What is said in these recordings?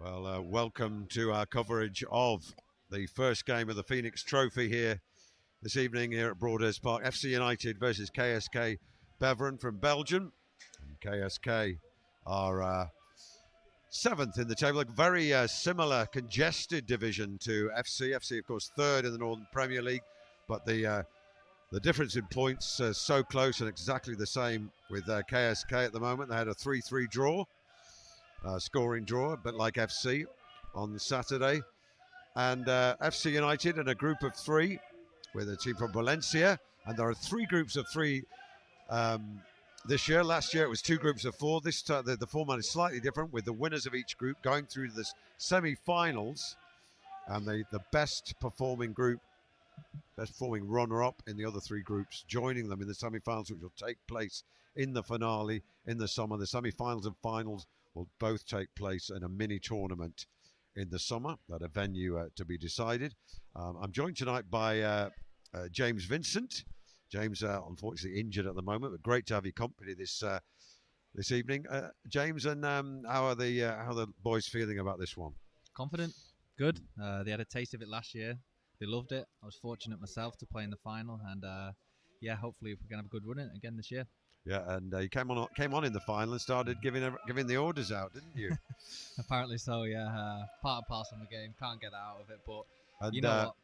Well, welcome to our coverage of the first game of the Phoenix Trophy here this evening here at Broadhurst Park. FC United versus KSK Beveren from Belgium. And KSK are seventh in the table, a very similar congested division to FC. FC, of course, third in the Northern Premier League, but the difference in points is so close and exactly the same with KSK at the moment. They had a 3-3 draw. Scoring draw, a bit like FC on Saturday. And FC United in a group of three with a team from Valencia. And there are three groups of three this year. Last year it was two groups of four. This time the format is slightly different, with the winners of each group going through to the semi-finals. And the best performing group, best performing runner-up in the other three groups, joining them in the semi-finals, which will take place in the finale in the summer. The semi-finals and finals will both take place in a mini tournament in the summer at a venue to be decided. I'm joined tonight by James Vincent. James, unfortunately injured at the moment, but great to have your company this evening. James, and how are the boys feeling about this one? Confident, good. They had a taste of it last year. They loved it. I was fortunate myself to play in the final, and yeah, hopefully we can have a good run in it again this year. Yeah, and you came on in the final and started giving the orders out, didn't you? Apparently so, yeah. Part and parcel of the game. Can't get that out of it, but and, you know what?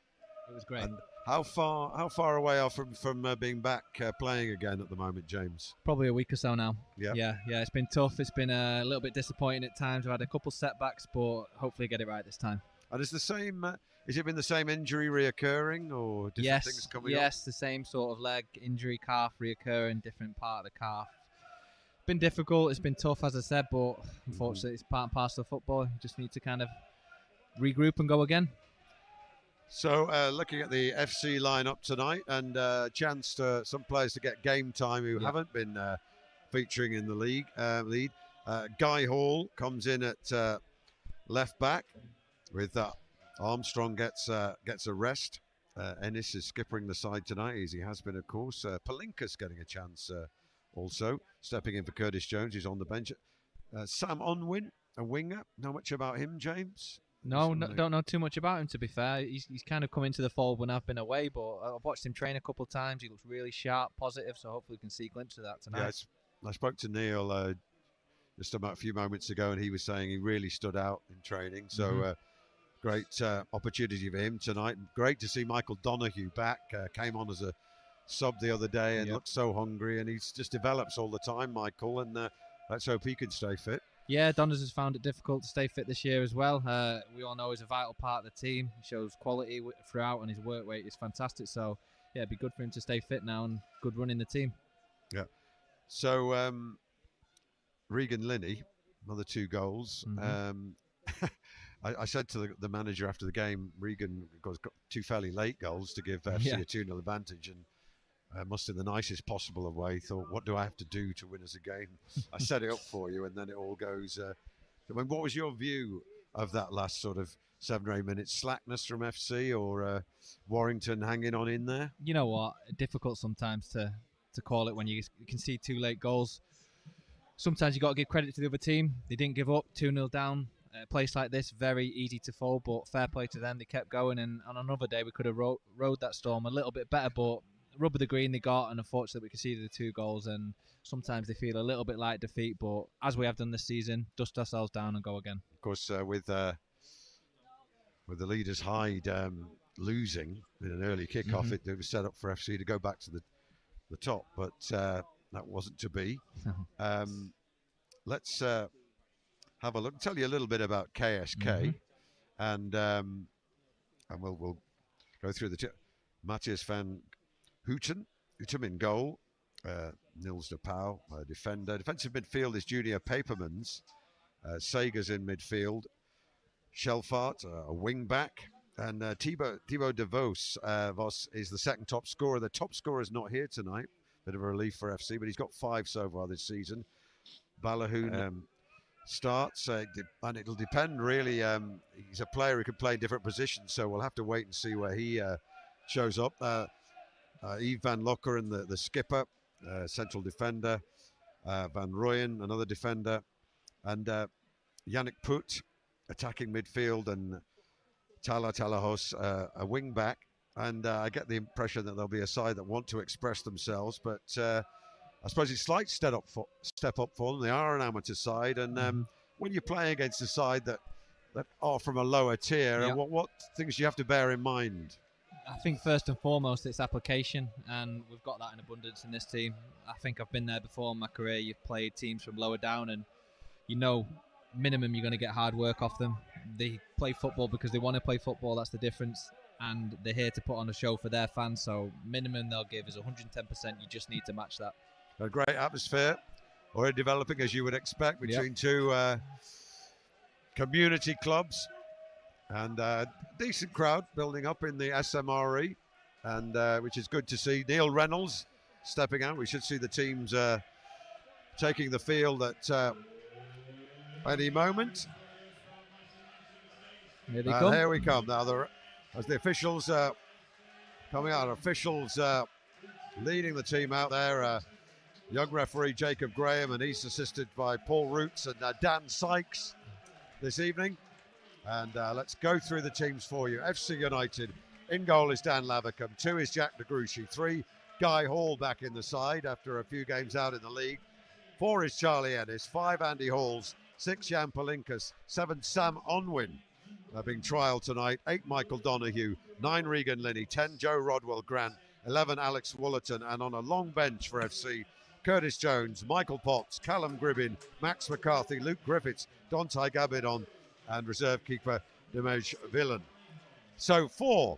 It was great. And how far away are from being back playing again at the moment, James? Probably a week or so now. Yeah. It's been tough. It's been a little bit disappointing at times. We've had a couple setbacks, but hopefully get it right this time. And is the same? Is it been the same injury reoccurring, or different things coming up? Yes, the same sort of leg injury, calf reoccurring, different part of the calf. Been difficult. It's been tough, as I said, but unfortunately, it's part and parcel of football. You just need to kind of regroup and go again. So, looking at the FC lineup tonight, and chance to some players to get game time who haven't been featuring in the league. Lead Guy Hall comes in at left back, with Armstrong gets a rest. Ennis is skippering the side tonight, as he has been, of course. Palinka's getting a chance also, stepping in for Curtis Jones, who's on the bench. Sam Unwin, a winger. Know much about him, James? No, don't know too much about him, to be fair. He's kind of come into the fold when I've been away, but I've watched him train a couple of times. He looks really sharp, positive, so hopefully we can see a glimpse of that tonight. Yeah, I spoke to Neil just about a few moments ago, and he was saying he really stood out in training. So great opportunity for him tonight. Great to see Michael Donoghue back. Came on as a sub the other day and looked so hungry, and he's just develops all the time, Michael, and let's hope he can stay fit. Yeah, Donners has found it difficult to stay fit this year as well. We all know he's a vital part of the team. He shows quality throughout, and his work rate is fantastic. So, yeah, it'd be good for him to stay fit now and good run in the team. Yeah. So, Regan Linney, another 2 goals. I said to the manager after the game, Regan got 2 fairly late goals to give FC a 2-0 advantage, and must in the nicest possible way thought, what do I have to do to win us a game? I set it up for you, and then it all goes. I mean, what was your view of that last sort of 7 or 8 minutes? Slackness from FC, or Warrington hanging on in there? You know what? Difficult sometimes to call it when you can see 2 late goals. Sometimes you got to give credit to the other team. They didn't give up. 2-0 down. A place like this, very easy to fold, but fair play to them. They kept going, and on another day we could have rode that storm a little bit better, but rub of the green they got, and unfortunately we conceded the 2 goals, and sometimes they feel a little bit like defeat, but as we have done this season, dust ourselves down and go again. Of course, with the leaders Hyde losing in an early kick-off, it was set up for FC to go back to the top, but that wasn't to be. Let's have a look. Tell you a little bit about KSK, and we'll go through the Matthias van Houten in goal, Nils de Pauw, defender. Defensive midfield is Junior Papermans. Sager's in midfield. Shelfart, a wing back, and Thibaut de Vos is the second top scorer. The top scorer is not here tonight. Bit of a relief for FC, but he's got 5 so far this season. Balahoun starts, and it'll depend really. He's a player who can play different positions, so we'll have to wait and see where he shows up. Yves van Lockeren, the skipper, central defender. Van Rooyen, another defender, and Yannick Put attacking midfield, and Talahos, a wing back. And I get the impression that there'll be a side that want to express themselves, but I suppose it's a slight step up for them. They are an amateur side, and when you're playing against a side that are from a lower tier, Yep. what things do you have to bear in mind? I think first and foremost it's application, and we've got that in abundance in this team. I think I've been there before in my career. You've played teams from lower down, and you know minimum you're going to get hard work off them. They play football because they want to play football. That's the difference, and they're here to put on a show for their fans. So minimum they'll give is 110%. You just need to match that. A great atmosphere, already developing as you would expect between two community clubs. And decent crowd building up in the SMRE, and which is good to see. Neil Reynolds stepping out. We should see the teams taking the field at any moment. Here they come. Here we come. Now, as the officials coming out, officials leading the team out there. Young referee Jacob Graham, and he's assisted by Paul Roots and Dan Sykes this evening. And let's go through the teams for you. FC United, in goal is Dan Lavicum. 2 is Jack DeGruchy. 3, Guy Hall back in the side after a few games out in the league. 4 is Charlie Ennis. 5, Andy Halls. 6, Jan Palinkas. 7, Sam Onwin, being trialled tonight. 8, Michael Donoghue. 9, Regan Linney. 10, Joe Rodwell Grant. 11, Alex Woolerton. And on a long bench for FC, Curtis Jones, Michael Potts, Callum Gribbin, Max McCarthy, Luke Griffiths, Dante Gabidon, and reserve keeper Dimej Villan. So for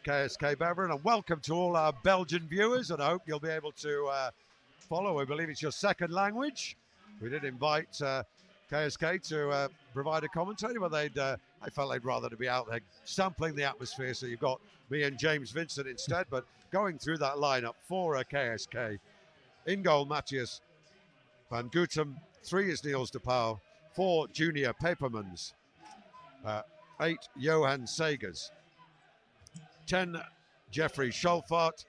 KSK Beveren, and welcome to all our Belgian viewers, and I hope you'll be able to follow. I believe it's your second language. We did invite KSK to provide a commentator, but I felt they'd rather to be out there sampling the atmosphere, so you've got me and James Vincent instead. But going through that lineup for KSK, in goal Matthias Van Gutem. 3 is Niels de Pauw. 4, Junior Papermans. 8, Johan Sagers. 10, Jeffrey Scholfart.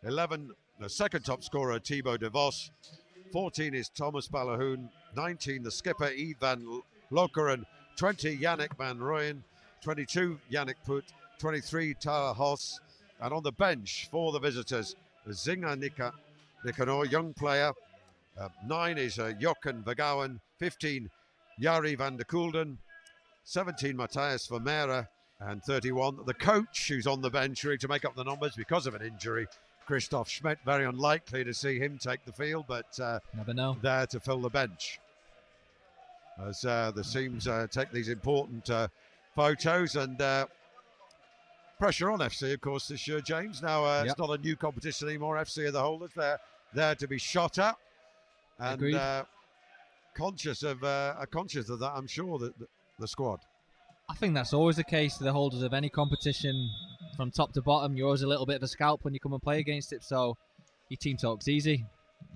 11, the second top scorer, Thibaut de Vos. 14 is Thomas Balahoon. 19, the skipper, Ivan Lokeren. 20, Yannick Van Rooyen. 22, Yannick Put. 23, Tara Hoss. And on the bench for the visitors, Zinga Nicanor, young player. 9 is Jochen Vergouwen. 15, Jari van der Koelden. 17, Matthias Vermeer. And 31, the coach, who's on the bench really to make up the numbers because of an injury, Christoph Schmidt. Very unlikely to see him take the field, but Never know. there to fill the bench as the teams take these important photos. And pressure on FC, of course, this year, James. Now, it's not a new competition anymore. FC are the holders. They're there to be shot at. And conscious of that, I'm sure, that the squad. I think that's always the case to the holders of any competition from top to bottom. You're always a little bit of a scalp when you come and play against it, so your team talk's easy.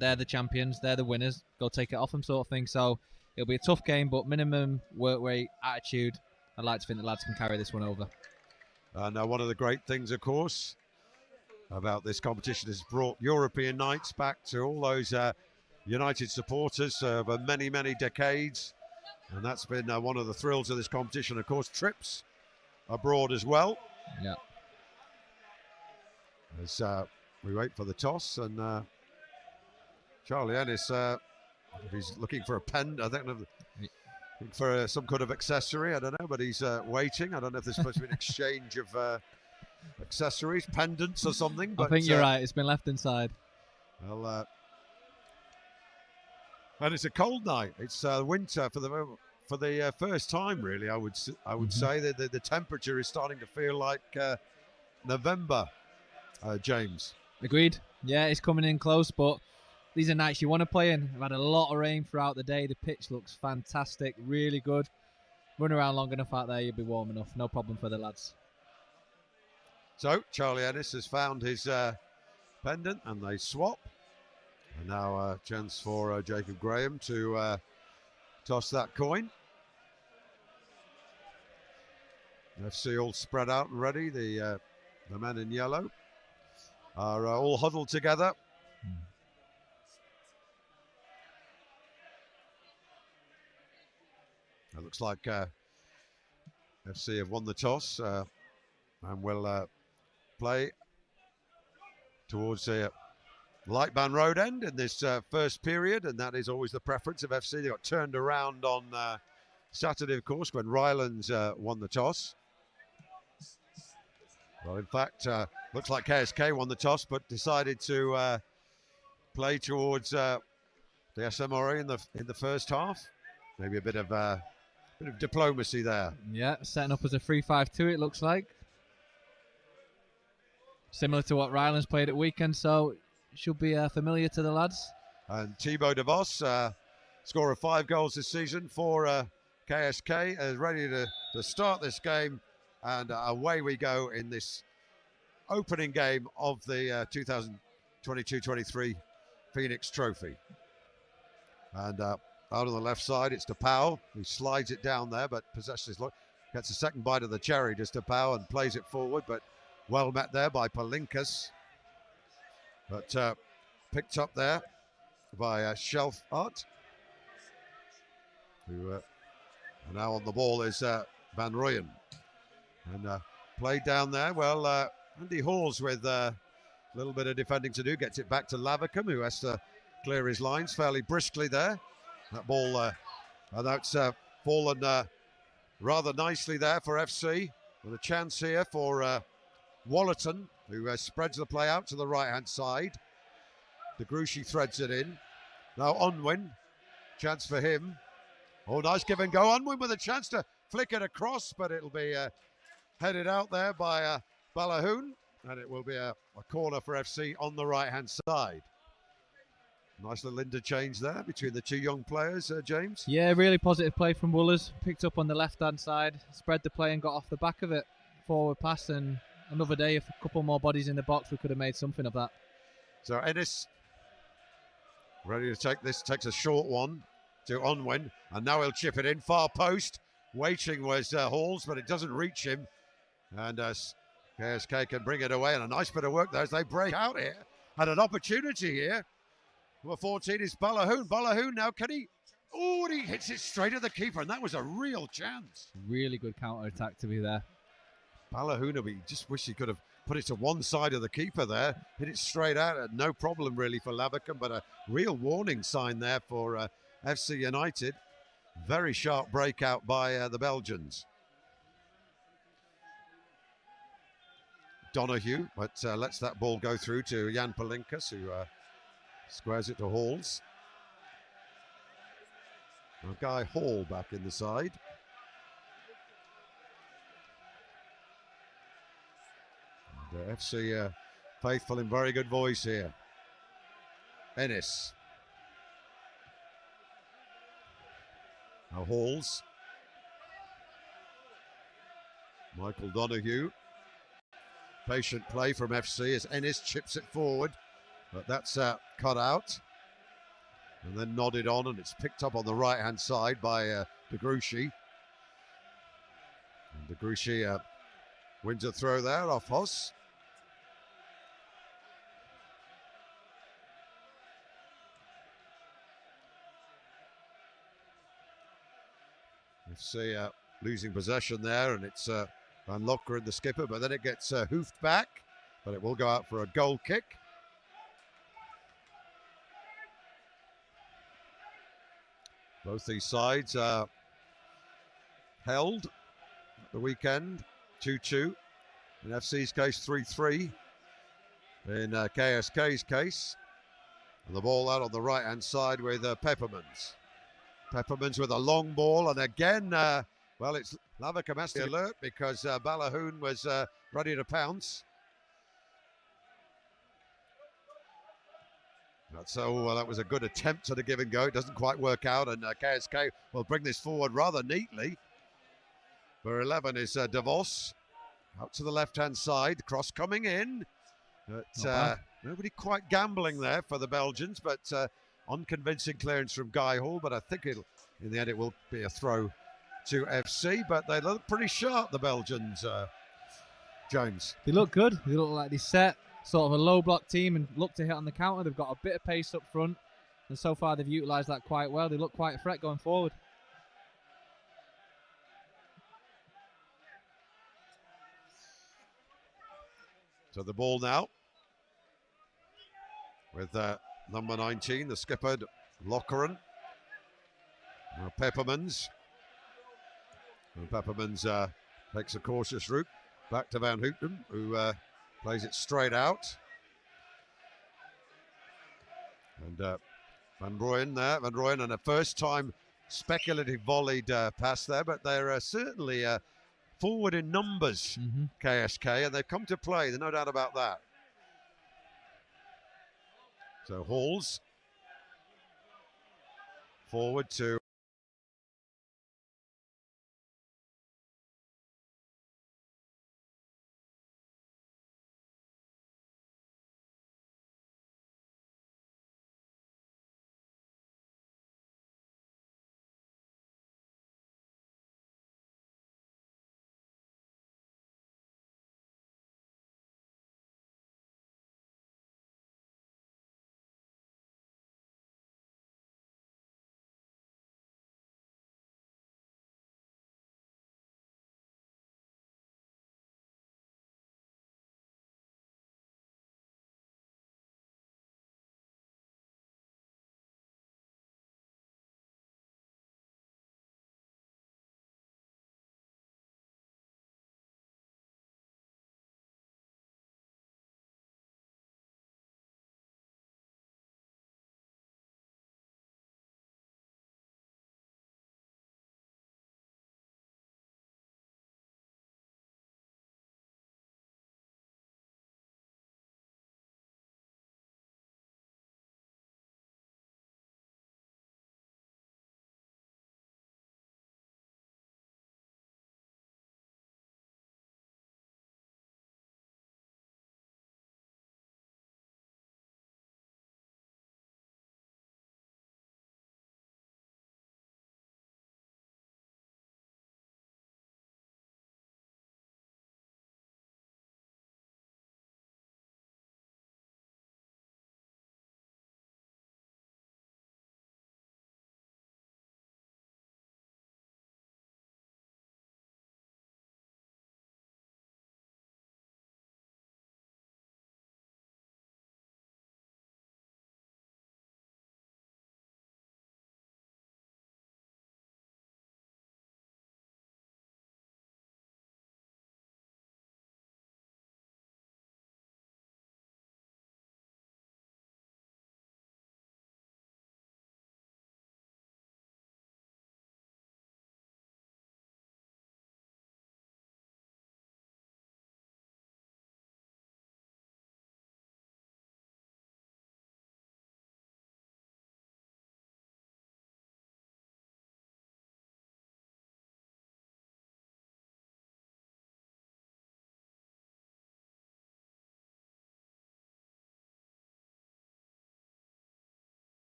They're the champions, they're the winners, go take it off them sort of thing. So it'll be a tough game, but minimum work rate, attitude. I'd like to think the lads can carry this one over. And one of the great things, of course, about this competition has brought European nights back to all those United supporters over many, many decades. And that's been one of the thrills of this competition. Of course, trips abroad as well. Yeah. As we wait for the toss, and Charlie Ennis, if he's looking for a pen, I think for some kind of accessory, I don't know, but he's waiting. I don't know if there's supposed to be an exchange of accessories, pendants or something. But I think you're right. It's been left inside. Well, and it's a cold night. It's winter for the first time, really. I would say that the temperature is starting to feel like November. James. Agreed. Yeah, it's coming in close, but these are nights you want to play in. We've had a lot of rain throughout the day. The pitch looks fantastic, really good. Run around long enough out there, you'll be warm enough. No problem for the lads. So Charlie Ennis has found his pendant, and they swap. And now a chance for Jacob Graham to toss that coin. FC all spread out and ready. The men in yellow are all huddled together. It looks like FC have won the toss and will play towards the light band road end in this first period, and that is always the preference of FC. They got turned around on Saturday, of course, when Rylands won the toss. Well, in fact, looks like KSK won the toss, but decided to play towards the SMRA in the first half. Maybe a bit of diplomacy there. Yeah, setting up as a 3-5-2, it looks like. Similar to what Rylands played at weekend, so should be familiar to the lads. And Thibaut de Vos, scorer of 5 goals this season for KSK, is ready to start this game. And away we go in this opening game of the 2022-23 Fenix Trophy. And out on the left side, it's DePau, who slides it down there, but possesses, gets a second bite of the cherry, just DePau, and plays it forward, but well met there by Palinkas. But picked up there by Shelf Art, who now on the ball is Van Rooyen. And played down there. Well, Andy Halls with a little bit of defending to do. Gets it back to Lavicum, who has to clear his lines fairly briskly there. That ball, that's fallen rather nicely there for FC. With a chance here for Wallerton, who spreads the play out to the right-hand side. De Gruchy threads it in. Now Unwin, chance for him. Oh, nice give and go. Unwin with a chance to flick it across, but it'll be headed out there by Balahoon, and it will be a corner for FC on the right-hand side. Nice little interchange there between the two young players, James. Yeah, really positive play from Woolers. Picked up on the left-hand side, spread the play and got off the back of it. Forward pass, and another day, if a couple more bodies in the box, we could have made something of that. So Ennis ready to take this, takes a short one to Unwin, and now he'll chip it in, far post. Waiting was Halls, but it doesn't reach him. And KSK can bring it away, and a nice bit of work there as they break out here. Had an opportunity here. Number 14 is Balahoon. Balahoon now, can he? Oh, and he hits it straight at the keeper, and that was a real chance. Really good counter-attack to be there. Balahoon, we just wish he could have put it to one side of the keeper there. Hit it straight out. No problem really for Lavicum, but a real warning sign there for FC United. Very sharp breakout by the Belgians. Donahue, but lets that ball go through to Jan Palinkas, who squares it to Halls. Now Guy Hall back in the side. And FC faithful in very good voice here. Ennis. Now Halls. Michael Donahue. Patient play from FC as Ennis chips it forward, but that's cut out and then nodded on, and it's picked up on the right-hand side by De Gruchy. And De Gruchy wins a throw there off Hoss. FC losing possession there, and it's Van Locker and the skipper, but then it gets hoofed back, but it will go out for a goal kick. Both these sides are held at the weekend, 2-2. In FC's case, 3-3. In KSK's case. And the ball out on the right-hand side with Peppermans. Peppermans with a long ball, and again, well, it's Lavicum has to alert because Balahoon was ready to pounce. So that was a good attempt at a give and go. It doesn't quite work out, and KSK will bring this forward rather neatly. For 11 is De Vos. Out to the left-hand side, cross coming in. But nobody quite gambling there for the Belgians, but unconvincing clearance from Guy Hall. But I think in the end it will be a throw to FC, but they look pretty sharp, the Belgians, James. They look good. They look like they set sort of a low block team and look to hit on the counter. They've got a bit of pace up front, and so far they've utilised that quite well. They look quite a threat going forward. So the ball now with number 19, the skipper, Lockeren. Peppermans. And Peppermans takes a cautious route back to Van Houten, who plays it straight out. And Van Rooyen there, Van Rooyen, and a first time speculative volleyed pass there, but they're certainly forward in numbers, KSK, and they've come to play, there's no doubt about that. So Halls forward to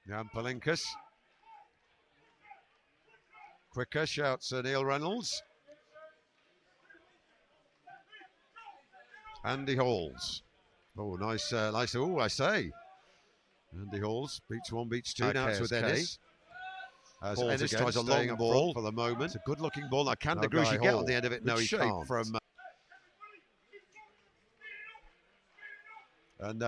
Jan Palinkas. Quicker, shouts Neil Reynolds. Andy Halls. Oh, nice, nice. Oh, I say. Andy Halls beats one, beats two. Now it's with Ennis. As Ennis tries a long ball for the moment. It's a good-looking ball. Now, can Degrussi get on the end of it? No, he can't. From and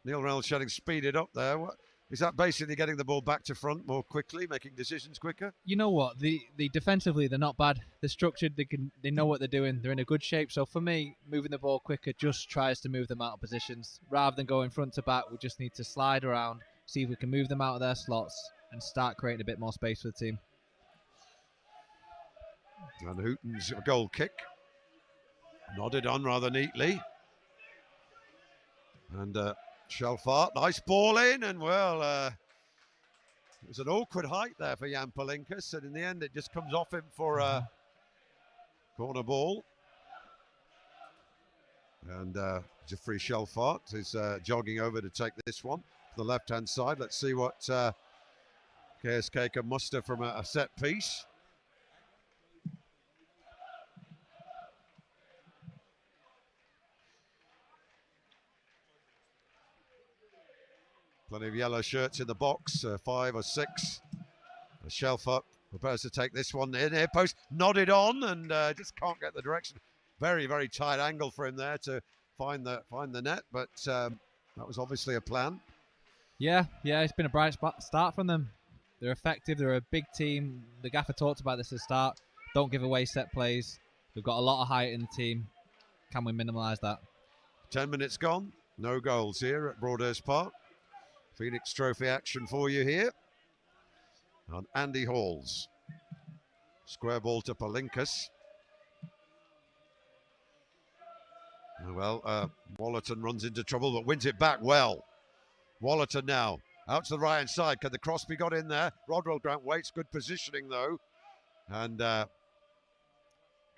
Neil Reynolds shouting, speed it up there. What is that? Basically getting the ball back to front more quickly, making decisions quicker. You know what? The defensively they're not bad. They're structured. They know what they're doing. They're in a good shape. So for me, moving the ball quicker just tries to move them out of positions rather than going front to back. We just need to slide around, see if we can move them out of their slots, and start creating a bit more space for the team. And Houghton's goal kick nodded on rather neatly. And Shelfart, nice ball in, and well, it was an awkward height there for Jan Palinkas, and in the end it just comes off him for a corner ball. And Jeffrey Shelfart is jogging over to take this one to the left-hand side. Let's see what KSK can muster from a set piece. Plenty of yellow shirts in the box, 5 or 6. A shelf up, prepares to take this one in here. Post nodded on and just can't get the direction. Very, very tight angle for him there to find the net, but that was obviously a plan. Yeah, it's been a bright start from them. They're effective. They're a big team. The gaffer talked about this at the start. Don't give away set plays. We've got a lot of height in the team. Can we minimise that? 10 minutes gone. No goals here at Broadhurst Park. Phoenix Trophy action for you here. On Andy Halls. Square ball to Palinkas. Well, Wallerton runs into trouble but wins it back well. Wallerton now out to the right hand side. Can the cross be got in there? Rodwell Grant waits. Good positioning though. And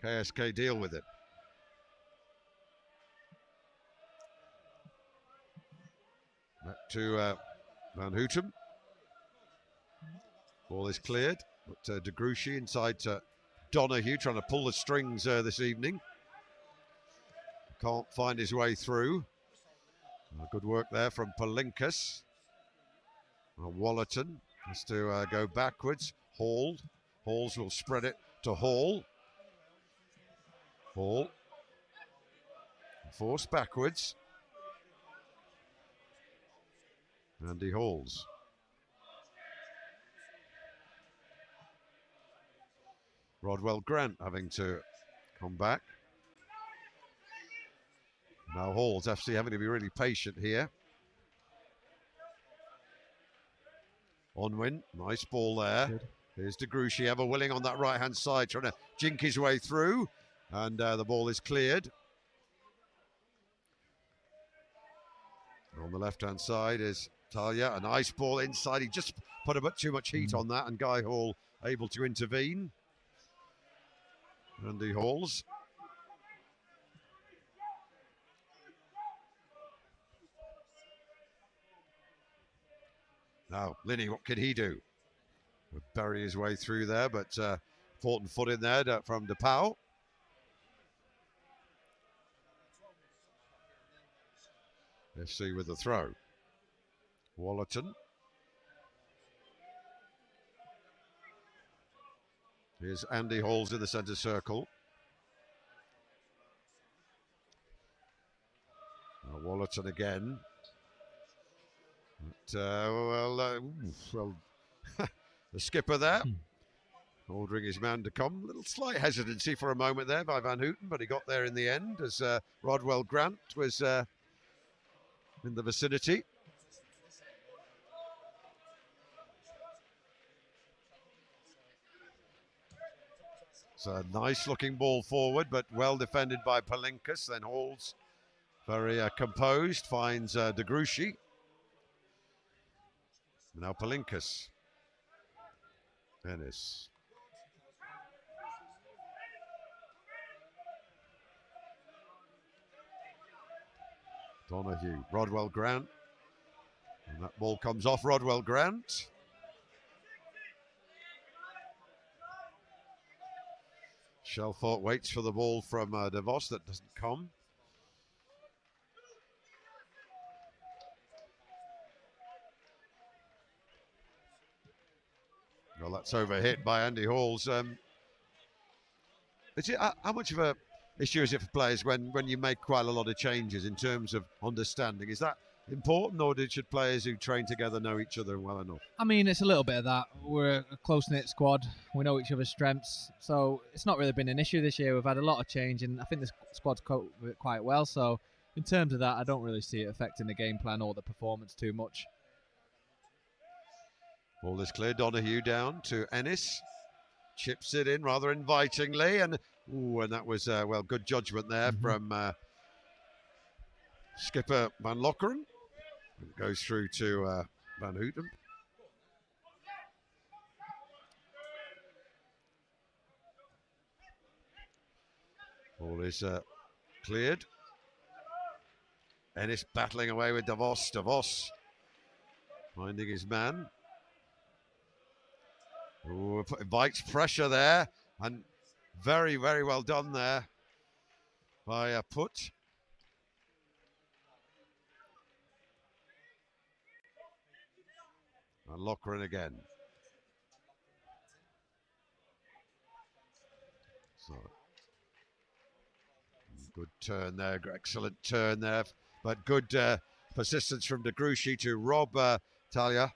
KSK deal with it. Back to Van Houten. Ball is cleared. But De Gruchy inside to Donahue, trying to pull the strings this evening. Can't find his way through. Good work there from Palinkas. Wallerton has to go backwards. Halls will spread it to Hall. Hall. Forced backwards. Andy Halls. Rodwell Grant having to come back. Now Halls, FC having to be really patient here. Onwin, nice ball there. Good. Here's De Gruchy, ever willing on that right-hand side, trying to jink his way through. And the ball is cleared. On the left-hand side is Talia, a nice ball inside. He just put a bit too much heat on that, and Guy Hall able to intervene. Andy Halls. Now, Linney, what can he do? Would bury his way through there, but fought and foot in there from DePau. FC with the throw. Wallerton. Here's Andy Halls in the centre circle. Now Wallerton again. But, the skipper there, ordering his man to come. A little slight hesitancy for a moment there by Van Houten, but he got there in the end as Rodwell Grant was in the vicinity. It's a nice looking ball forward, but well defended by Palinkas. Then Halls, very composed, finds De Gruchy. Now Palinkas. Ennis. Donahue. Rodwell Grant. And that ball comes off Rodwell Grant. Shelfort waits for the ball from DeVos that doesn't come. Well, that's overhit by Andy Halls. How much of a issue is it for players when you make quite a lot of changes in terms of understanding? Is that important, or should players who train together know each other well enough? I mean, it's a little bit of that. We're a close-knit squad. We know each other's strengths. So it's not really been an issue this year. We've had a lot of change, and I think the squad's coped with it quite well. So in terms of that, I don't really see it affecting the game plan or the performance too much. Ball is clear. Donahue down to Ennis. Chips it in rather invitingly. And that was, good judgment there from skipper Van Lockeren. It goes through to Van Houten. Ball is cleared. Ennis battling away with DeVos. DeVos finding his man. Ooh, invites pressure there, and very, very well done there by Put. And Loughran again. So, good turn there, excellent turn there, but good persistence from De Gruchy to rob Talia.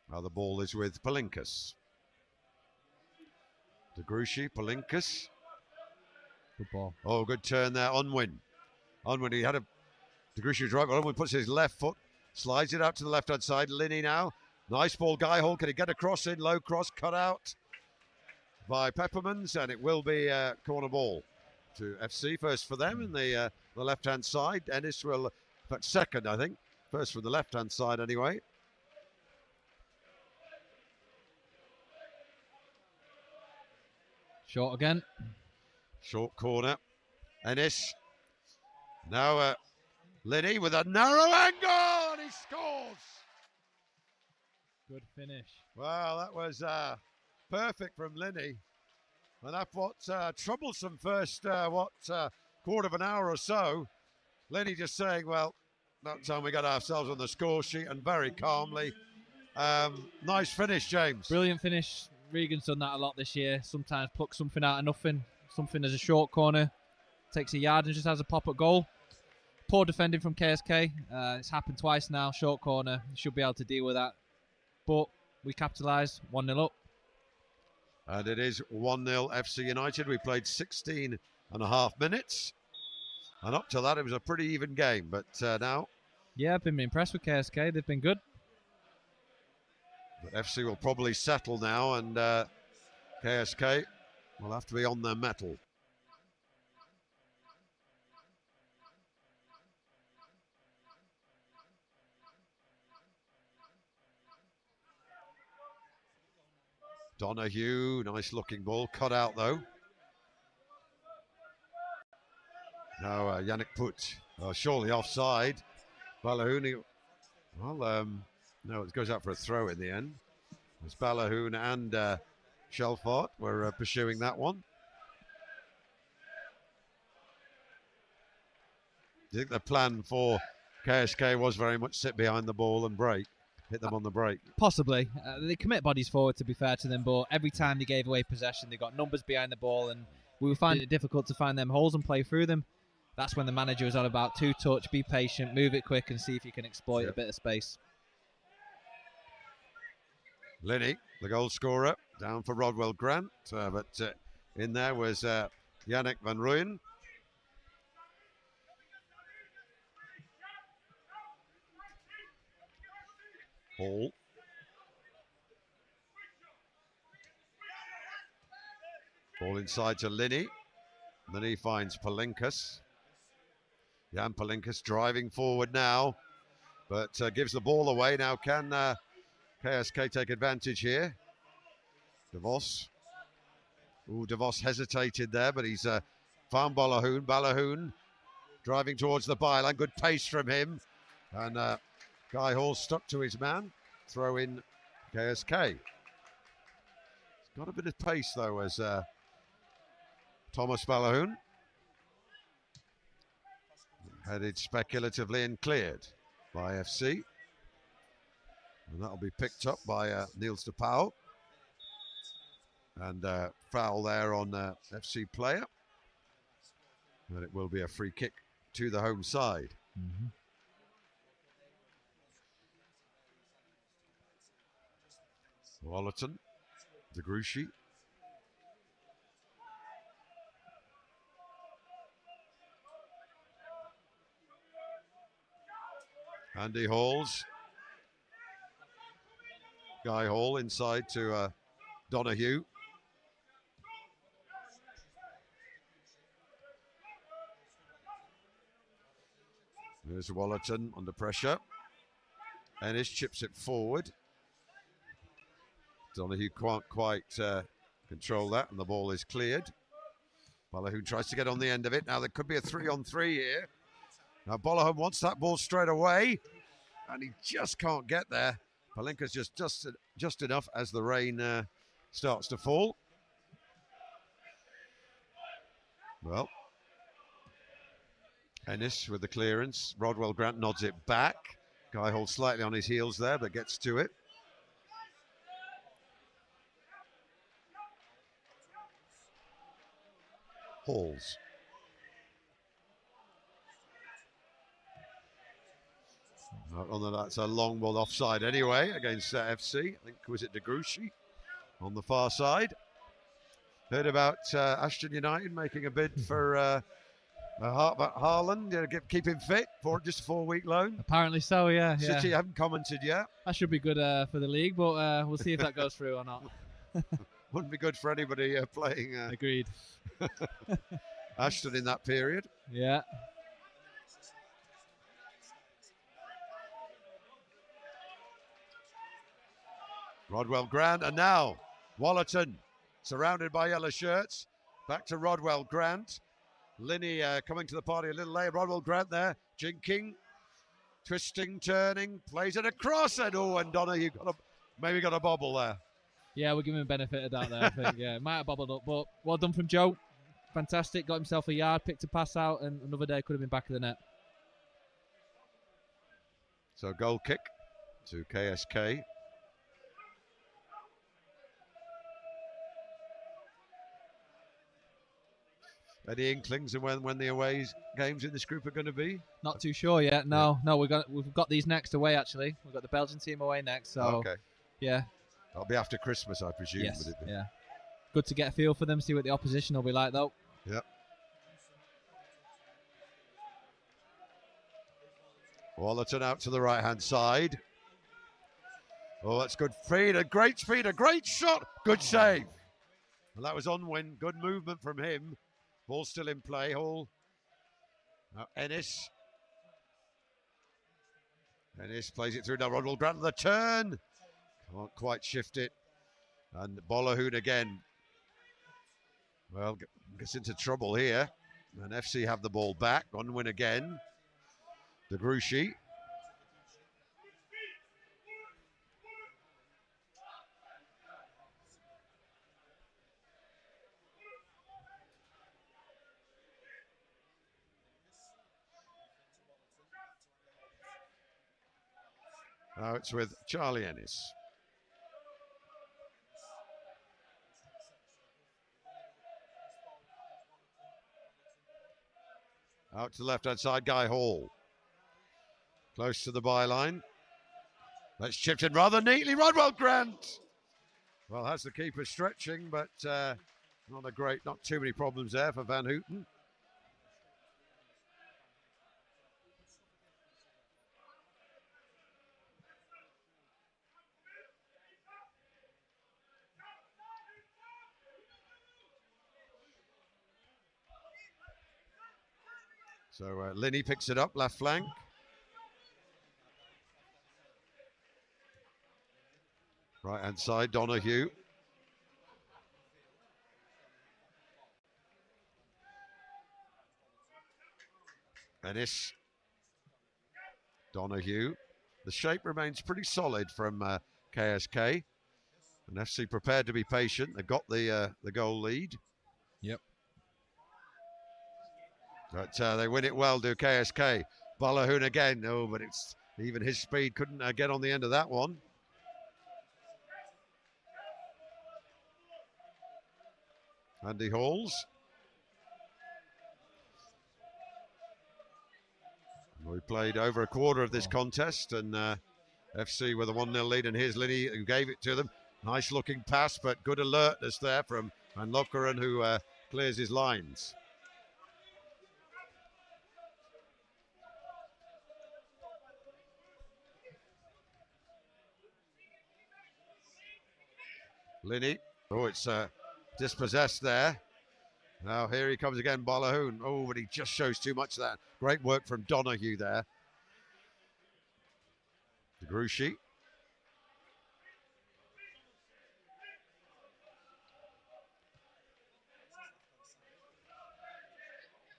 Now the ball is with Palinkas. De Gruchy, Palinkas. Good ball. Oh, good turn there. Unwin. He had a. De Gruchy was right, but Unwin puts his left foot, slides it out to the left hand side. Linney now. Nice ball. Guy Hall, can he get a cross in? Low cross, cut out by Peppermans, and it will be a corner ball to FC. First for them in the left hand side. Ennis will, in fact, second, I think. First from the left hand side, anyway. Short again. Short corner. Ennis. Now Linney with a narrow angle, and he scores. Good finish. Well, that was perfect from Linney. And that's what troublesome first, quarter of an hour or so. Linney just saying, well, that time we got ourselves on the score sheet, and very calmly. Nice finish, James. Brilliant finish. Regan's done that a lot this year. Sometimes plucks something out of nothing. Something as a short corner. Takes a yard and just has a pop at goal. Poor defending from KSK. It's happened twice now. Short corner. Should be able to deal with that. But we capitalised. 1-0 up. And it is 1-0 FC United. We played 16 and a half minutes. And up to that, it was a pretty even game. But now... Yeah, I've been impressed with KSK. They've been good. But FC will probably settle now, and KSK will have to be on their mettle. Donahue, nice looking ball, cut out though. Now Yannick Put, surely offside. Balahoun, well, no, it goes out for a throw in the end. It's Balahoun and Shelfort were pursuing that one. Do you think the plan for KSK was very much sit behind the ball and break? Hit them on the break? Possibly. They commit bodies forward, to be fair to them, but every time they gave away possession, they got numbers behind the ball, and we were finding it difficult to find them holes and play through them. That's when the manager was on about two-touch, be patient, move it quick, and see if you can exploit a bit of space. Linney, the goal scorer, down for Rodwell Grant, but in there was Yannick Van Rooyen. Hall. Ball inside to Linney. Then he finds Palinkas. Jan Palinkas driving forward now, but gives the ball away. Now can KSK take advantage here? De Vos. Ooh, De Vos hesitated there, but he's found Balahoun. Balahoun driving towards the byline. Good pace from him. And Guy Hall stuck to his man. Throw in KSK. He's got a bit of pace though as Thomas Balahoun. Headed speculatively and cleared by FC. And that'll be picked up by Niels de Pauw. And foul there on FC player. And it will be a free kick to the home side. Mm-hmm. Wallerton, De Gruchy. Andy Halls. Guy Hall inside to Donahue. There's Wallerton under pressure. Ennis chips it forward. Donahue can't quite control that, and the ball is cleared. Balogun tries to get on the end of it. Now there could be a 3-on-3 here. Now Balogun wants that ball straight away, and he just can't get there. Palinka's just enough as the rain starts to fall. Well, Ennis with the clearance. Rodwell Grant nods it back. Guy holds slightly on his heels there, but gets to it. Halls. That's a long ball offside anyway against FC. I think, was it DeGruchy on the far side? Heard about Ashton United making a bid for Haaland, keep him fit for just a 4-week loan. Apparently so, yeah. City haven't commented yet. That should be good for the league, but we'll see if that goes through or not. Wouldn't be good for anybody playing. Agreed. Ashton in that period. Yeah. Rodwell Grant, and now Wallerton surrounded by yellow shirts. Back to Rodwell Grant. Linney coming to the party a little late. Rodwell Grant there, jinking, twisting, turning, plays it across, and Donahue maybe got a bobble there. Yeah, we're giving him a benefit of that there, I think. Yeah, might have bobbled up, but well done from Joe. Fantastic, got himself a yard, picked a pass out, and another day could have been back of the net. So goal kick to KSK. Any inklings of when the away games in this group are going to be? Not too sure yet. No, we've got these next away actually. We've got the Belgian team away next. So okay. Yeah. That'll be after Christmas, I presume. Yes. Yeah. Good to get a feel for them, see what the opposition will be like though. Yep. Wallerton out to the right-hand side. Oh, that's good speed, a great shot, good save. And that was on-win, good movement from him. Ball still in play, Hall. Now Ennis. Ennis plays it through now. Rodwell Grant on the turn. Can't quite shift it. And Balogun again. Well, gets into trouble here. And FC have the ball back. On win again. DeGruchy. Now it's with Charlie Ennis. Out to the left-hand side, Guy Hall. Close to the byline. That's chipped in rather neatly. Rodwell Grant. Well, has the keeper stretching, but not too many problems there for Van Houten. So Linney picks it up, left flank. Right hand side, Donahue. Ennis. Donahue. The shape remains pretty solid from KSK. And FC prepared to be patient. They've got the goal lead. Yep. But they win it well, do KSK. Balogun again. No, but it's even his speed couldn't get on the end of that one. Andy Halls. We played over a quarter of this contest, and FC with a 1-0 lead, and here's Linney who gave it to them. Nice looking pass, but good alertness there from Van Lokeren, who clears his lines. Linney. Oh, it's dispossessed there. Now here he comes again, Balogun. Oh, but he just shows too much of that. Great work from Donahue there. DeGruchy.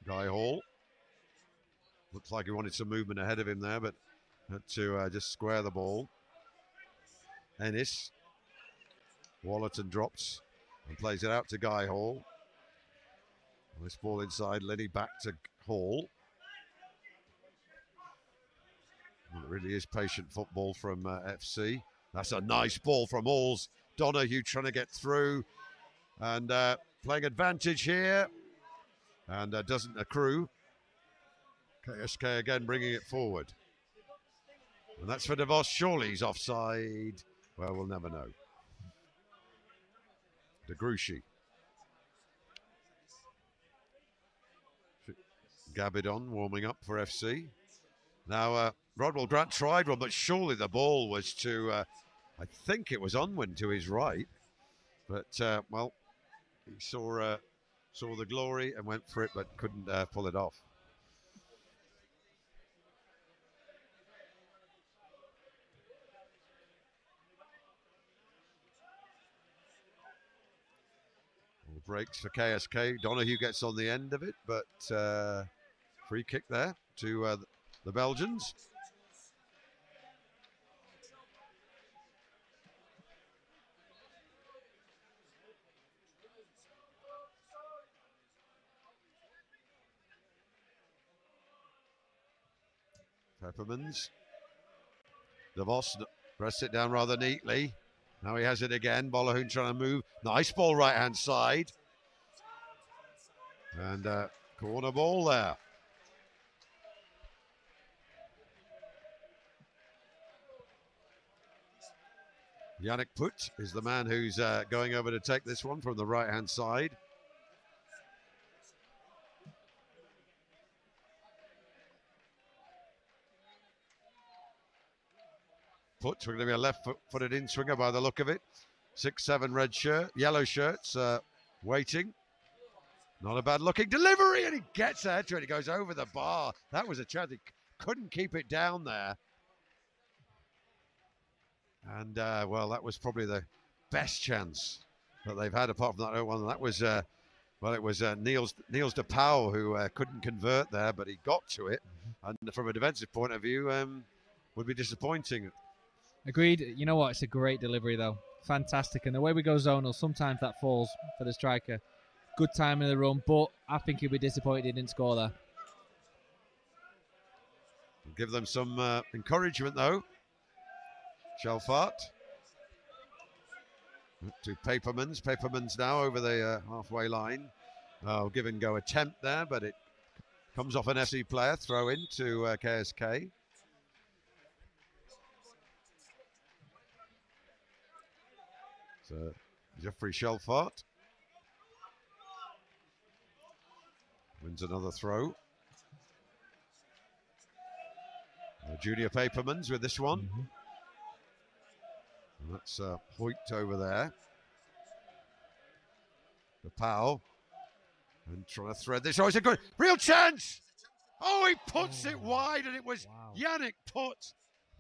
Guy Hall. Looks like he wanted some movement ahead of him there, but had to just square the ball. Ennis. Wallerton drops and plays it out to Guy Hall. This ball inside, Liddy back to Hall. Well, it really is patient football from FC. That's a nice ball from Halls. Donahue trying to get through and playing advantage here, and doesn't accrue. KSK again bringing it forward. And that's for DeVos. Surely he's offside. Well, we'll never know. De Gruchy. Gabidon warming up for FC. Now, Rodwell Grant tried one, but surely the ball was to, I think it was Unwin to his right. But, well, he saw the glory and went for it, but couldn't pull it off. All breaks for KSK. Donahue gets on the end of it, but free kick there to the Belgians. Peppermans. DeVos pressed it down rather neatly. Now he has it again. Bolahoon trying to move. Nice ball right hand side. And corner ball there. Yannick Put is the man who's going over to take this one from the right hand side. Put, we're going to be a left-footed in-swinger by the look of it. 6'7" red shirt, yellow shirts, waiting. Not a bad looking delivery, and he gets ahead to it. He goes over the bar. That was a chance. He couldn't keep it down there. And, well, that was probably the best chance that they've had apart from that 0-1. That was, well, it was Niels de Pauw who couldn't convert there, but he got to it. And from a defensive point of view, would be disappointing. Agreed. You know what? It's a great delivery, though. Fantastic. And the way we go zonal, sometimes that falls for the striker. Good time in the run, but I think he'll be disappointed he didn't score there. We'll give them some encouragement, though. Shelfart. To Papermans. Papermans now over the halfway line. Give and go attempt there, but it comes off an FC player. Throw in to KSK. So Jeffrey Shelfart wins another throw. Junior Papermans with this one. Mm-hmm. And that's Hoyt over there. The Powell. And trying to thread this. Oh, it's a good, real chance! Oh, he puts it wide, and it was Yannick Put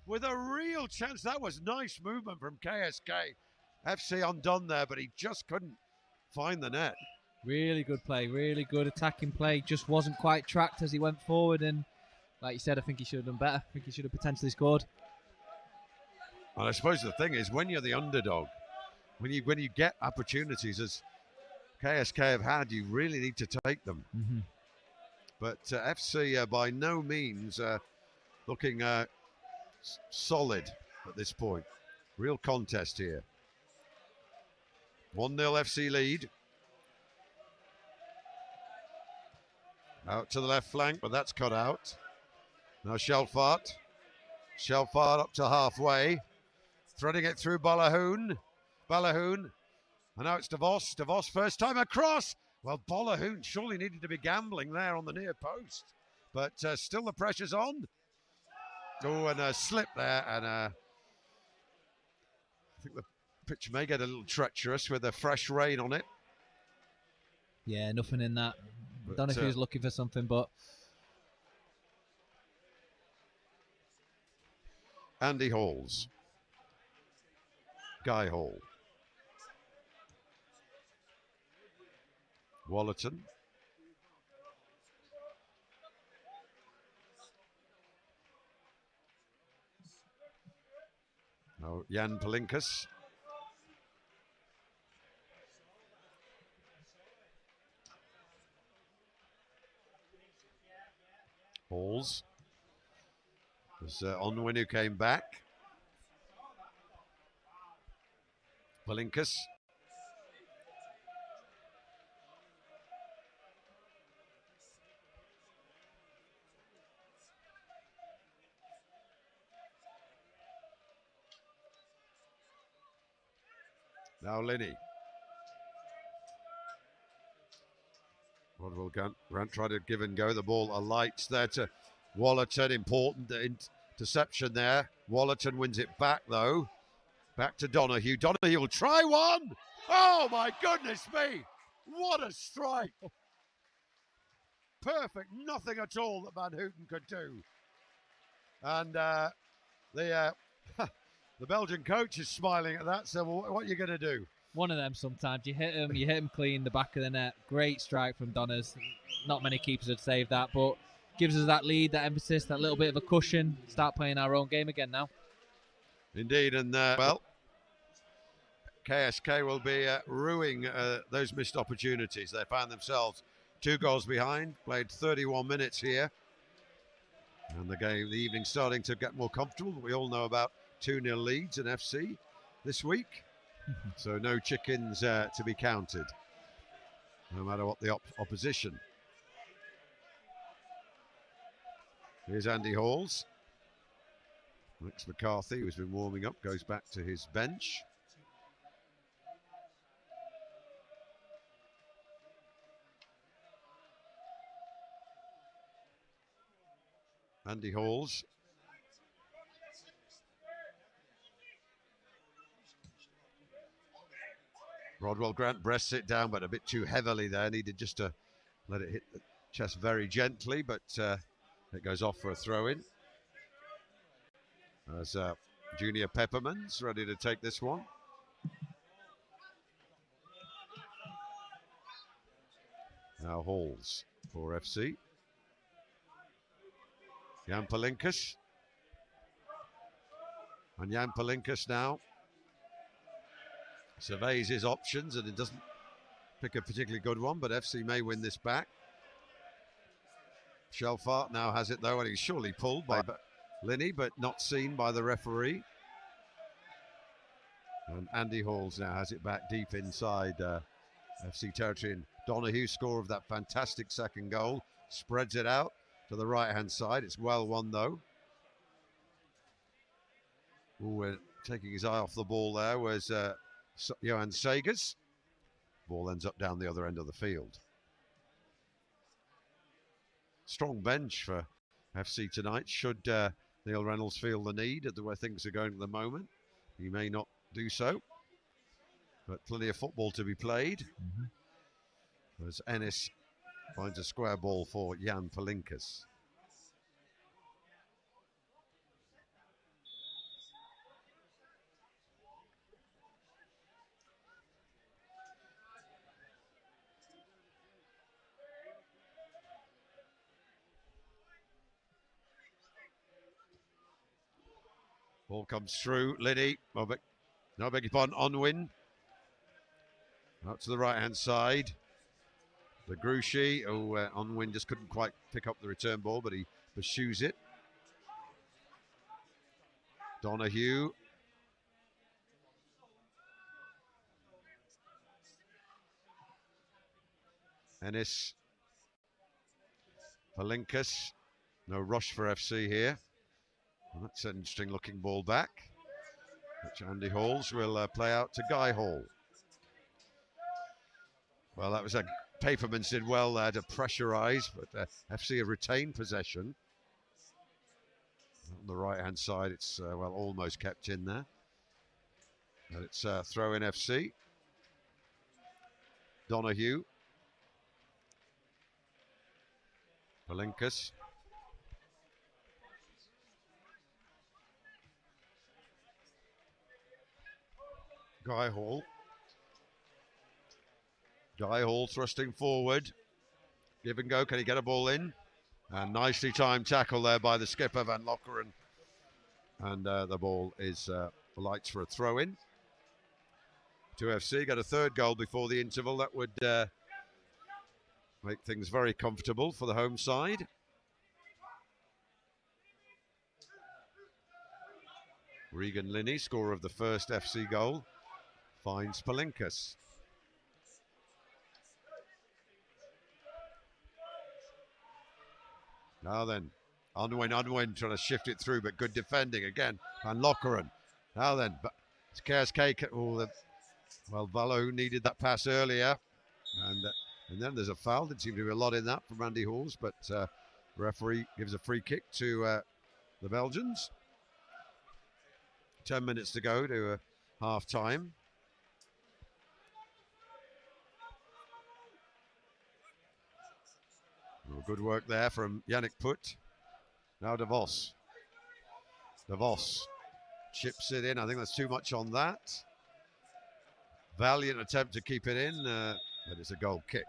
with a real chance. That was nice movement from KSK. FC undone there, but he just couldn't find the net. Really good play, really good attacking play. Just wasn't quite tracked as he went forward, and like you said, I think he should have done better. I think he should have potentially scored. And I suppose the thing is, when you're the underdog, when you get opportunities as KSK have had, you really need to take them. Mm-hmm. But FC by no means looking solid at this point. Real contest here. 1-0 FC lead. Out to the left flank, but that's cut out. Now Shelfart. Shelfart up to halfway. Threading it through Bolahoon. Bolahoon. And now it's DeVos. DeVos first time across. Well, Bolahoon surely needed to be gambling there on the near post. But still the pressure's on. Oh, and a slip there. And I think the pitch may get a little treacherous with the fresh rain on it. Yeah, nothing in that. I don't know if he was looking for something, but... Andy Halls. Guy Hall. Wallerton. Now Jan Palinkas. Balls. There's Onwin who came back. Palinkas. Now Linney. Rodwell Grant tried to give and go. The ball alights there to Wallerton. Important interception there. Wallerton wins it back though. Back to Donahue. Donahue will try one. Oh my goodness me. What a strike. Perfect. Nothing at all that Van Houten could do. And the Belgian coach is smiling at that. So what are you going to do? One of them sometimes. You hit him clean, the back of the net. Great strike from Donners. Not many keepers would save that, but gives us that lead, that emphasis, that little bit of a cushion. Start playing our own game again now. Indeed, and KSK will be ruining those missed opportunities. They found themselves 2 goals behind, played 31 minutes here. And the evening starting to get more comfortable. We all know about 2-0 leads in FC this week. So no chickens to be counted, no matter what the opposition. Here's Andy Halls. Max McCarthy, who's been warming up, goes back to his bench. Andy Halls. Rodwell Grant breasts it down, but a bit too heavily there. Needed just to let it hit the chest very gently, but it goes off for a throw-in. As Junior Peppermans ready to take this one. Now Halls for FC. Jan Palinkas. And Jan Palinkas now surveys his options, and it doesn't pick a particularly good one, but FC may win this back. Shelfart now has it though, and he's surely pulled by Linney, but not seen by the referee. And Andy Halls now has it back deep inside FC territory, and Donahue, score of that fantastic second goal, spreads it out to the right-hand side. It's well won though. Ooh, taking his eye off the ball there was Johan Sagers. Ball ends up down the other end of the field. Strong bench for FC tonight. Should Neil Reynolds feel the need at the way things are going at the moment, he may not do so. But plenty of football to be played. As Ennis finds a square ball for Jan Palinkas. Ball comes through. Liddy. No, beg your pardon. Onwin. Out to the right-hand side. The Grushi. Onwin just couldn't quite pick up the return ball, but he pursues it. Donahue. Ennis. Palinkas. No rush for FC here. And that's an interesting looking ball back, which Andy Halls will play out to Guy Hall. Well, that was Papermans did well there to pressurise, but FC have retained possession. On the right-hand side, it's almost kept in there. And it's throw in FC. Donahue. Palinkas. Guy Hall. Guy Hall thrusting forward. Give and go. Can he get a ball in? And nicely timed tackle there by the skipper, Van Lockeren. And the ball is The lights for a throw-in. 2FC got a third goal before the interval. That would make things very comfortable for the home side. Regan Linney, scorer of the first FC goal, finds Palinkas. Now then, Unwin trying to shift it through, but good defending again. Van Lokeren. Now then, it's KSK. Well, Valo needed that pass earlier, and then there's a foul. Didn't seem to be a lot in that from Randy Halls, but referee gives a free kick to the Belgians. 10 minutes to go to half time. Well, good work there from Yannick Put. Now De Vos. De Vos chips it in. I think that's too much on that. Valiant attempt to keep it in, but it's a goal kick.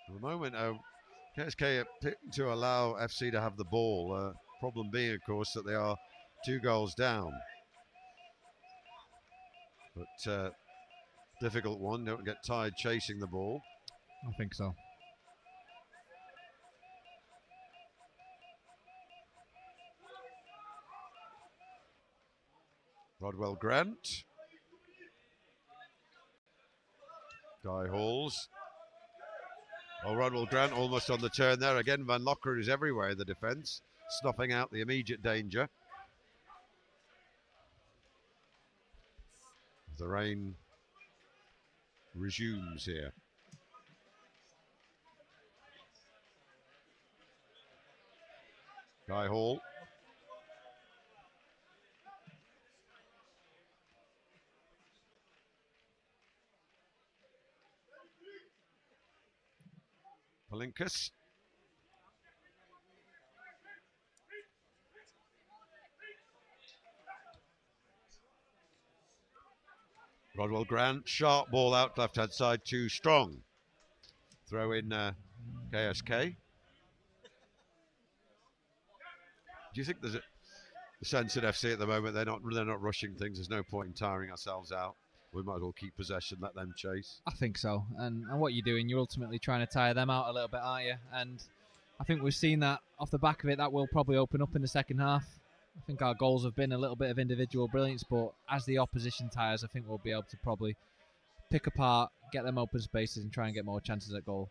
At the moment, KSK are picked to allow FC to have the ball. Problem being, of course, that they are 2 goals down. But difficult one. Don't get tired chasing the ball. I think so. Rodwell Grant. Guy Halls. Oh, Rodwell Grant almost on the turn there. Again, Van Lokeren is everywhere in the defence, snuffing out the immediate danger. The rain resumes here. Guy Hall. Palinkas. Rodwell Grant, sharp ball out left hand side, too strong. Throw in KSK. Do you think there's a sense at FC at the moment they're not rushing things? There's no point in tiring ourselves out. We might as well keep possession, let them chase. I think so. And what you're doing, you're ultimately trying to tire them out a little bit, aren't you? And I think we've seen that off the back of it. That will probably open up in the second half. I think our goals have been a little bit of individual brilliance, but as the opposition tires, I think we'll be able to probably pick apart, get them open spaces, and try and get more chances at goal.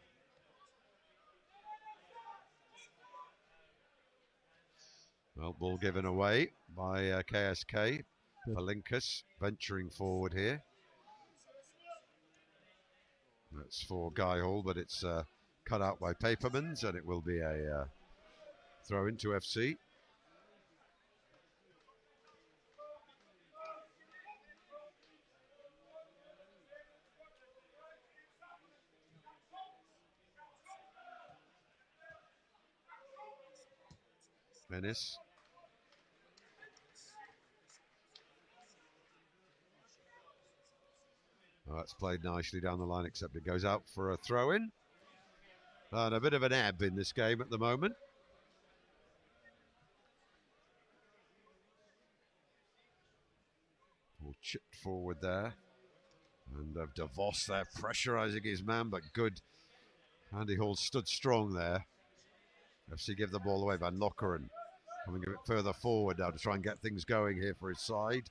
Well, ball given away by KSK. Palinkas venturing forward here. That's for Guy Hall, but it's cut out by Papermans, and it will be a throw into FC. Menace. Oh, that's played nicely down the line, except it goes out for a throw-in. And a bit of an ebb in this game at the moment. All chipped forward there. And De Vos there pressurising his man, but good. Andy Hall stood strong there. FC give the ball away. Van Lokeren coming a bit further forward now to try and get things going here for his side.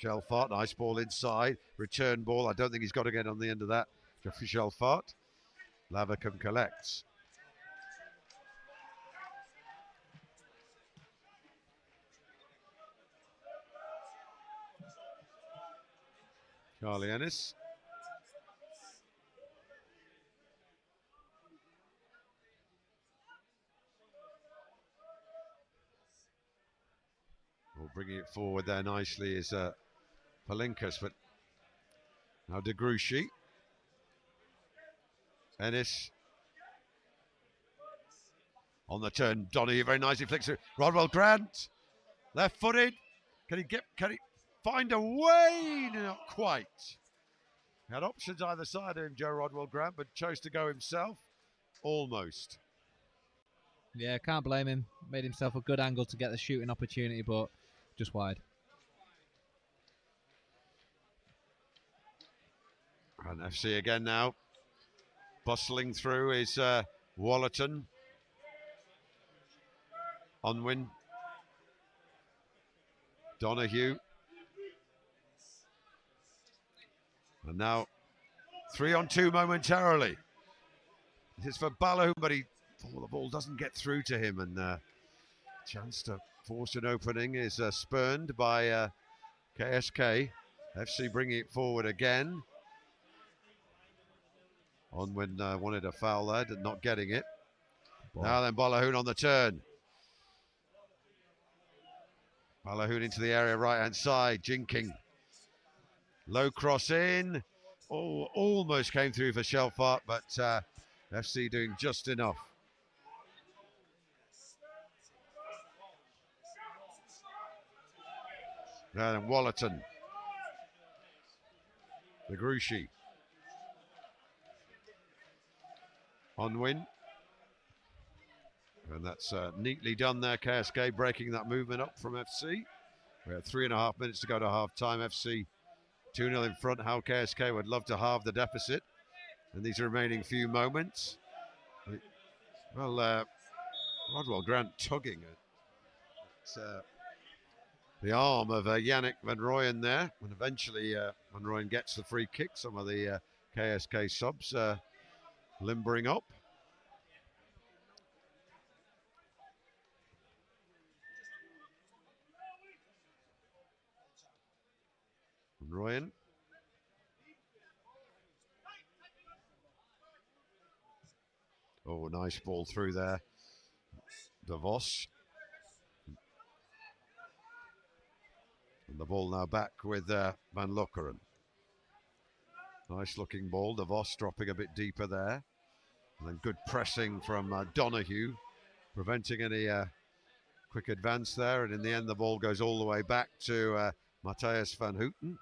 Shelfart, nice ball inside. Return ball. I don't think he's got to get on the end of that. Jeffrey Shelfart. Lavacum collects. Charlie Ennis. Well, bringing it forward there nicely is Palinkas, but now De Gruchy. Ennis. On the turn, Donahue very nicely flicks through. Rodwell Grant, left-footed. Can he find a way? Not quite. Had options either side of him, Joe Rodwell Grant, but chose to go himself. Almost. Yeah, can't blame him. Made himself a good angle to get the shooting opportunity, but just wide. And FC again now. Bustling through is Wallerton. Unwin. Donahue. And now 3-on-2 momentarily. This is for Balloon, but the ball doesn't get through to him, and chance to force an opening is spurned by KSK. FC bringing it forward again. Unwin wanted a foul there, not getting it. Ball. Now then, Balahoon on the turn. Balahoon into the area, right-hand side, jinking. Low cross in. Oh, almost came through for Shelfart, but FC doing just enough. Now then, Wallerton. The Gruchy. Unwin. And that's neatly done there, KSK breaking that movement up from FC. We have 3.5 minutes to go to half time. FC 2-0 in front. How KSK would love to halve the deficit in these remaining few moments. Well, Rodwell Grant tugging at the arm of Yannick Van Rooyen there. And eventually Van Rooyen gets the free kick. Some of the KSK subs limbering up. Van Rooyen. Oh, nice ball through there. De Vos. And the ball now back with Van Lokeren. Nice looking ball. De Vos dropping a bit deeper there. And then good pressing from Donahue, preventing any quick advance there. And in the end, the ball goes all the way back to Matthias van Houten.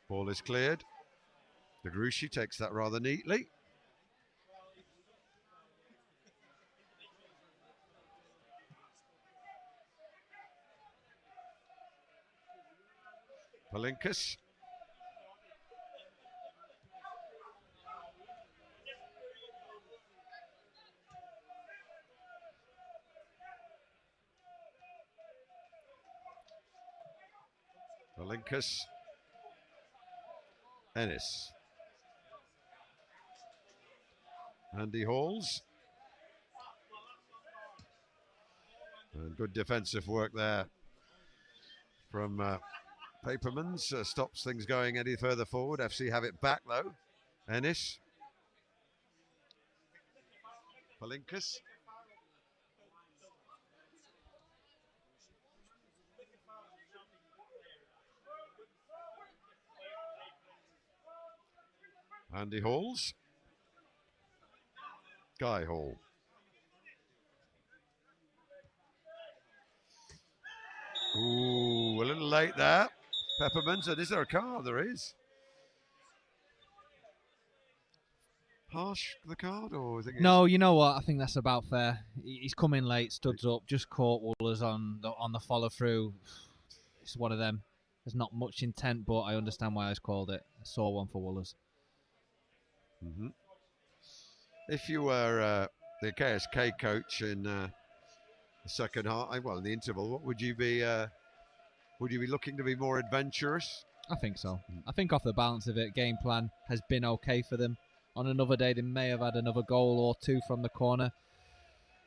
Ball is cleared. De Gruchy takes that rather neatly. Palinkas. Palinkas. Ennis. Andy Halls. And good defensive work there from Papermans. Stops things going any further forward. FC have it back though. Ennis. Palinkas. Andy Halls. Guy Hall. Ooh, a little late there. Peppermint, and is there a card? There is. Harsh, the card, or I think no, you know what? I think that's about fair. He's come in late, studs up, just caught Woolers on the follow through. It's one of them. There's not much intent, but I understand why I called it. I saw one for Woolers. Mm-hmm. If you were the KSK coach in the second half, well, in the interval, what would you be? Would you be looking to be more adventurous I think so. I think off the balance of it, game plan has been okay for them. On another day, they may have had another goal or two from the corner.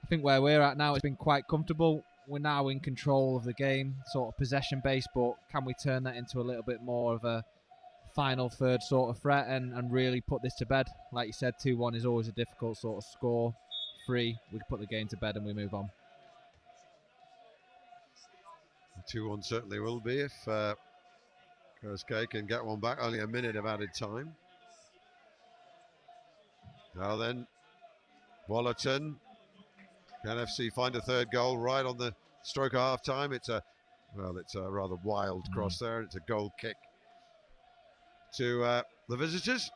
I think where we're at now, it's been quite comfortable. We're now in control of the game, sort of possession based, but can we turn that into a little bit more of a final third sort of threat and really put this to bed? Like you said, 2-1 is always a difficult sort of score. 3, we can put the game to bed and we move on. 2-1 certainly will be if KSK can get one back. Only a minute of added time. Now then, Wallerton. Can FC find a third goal right on the stroke of half time? It's a rather wild cross there. It's a goal kick to the visitors.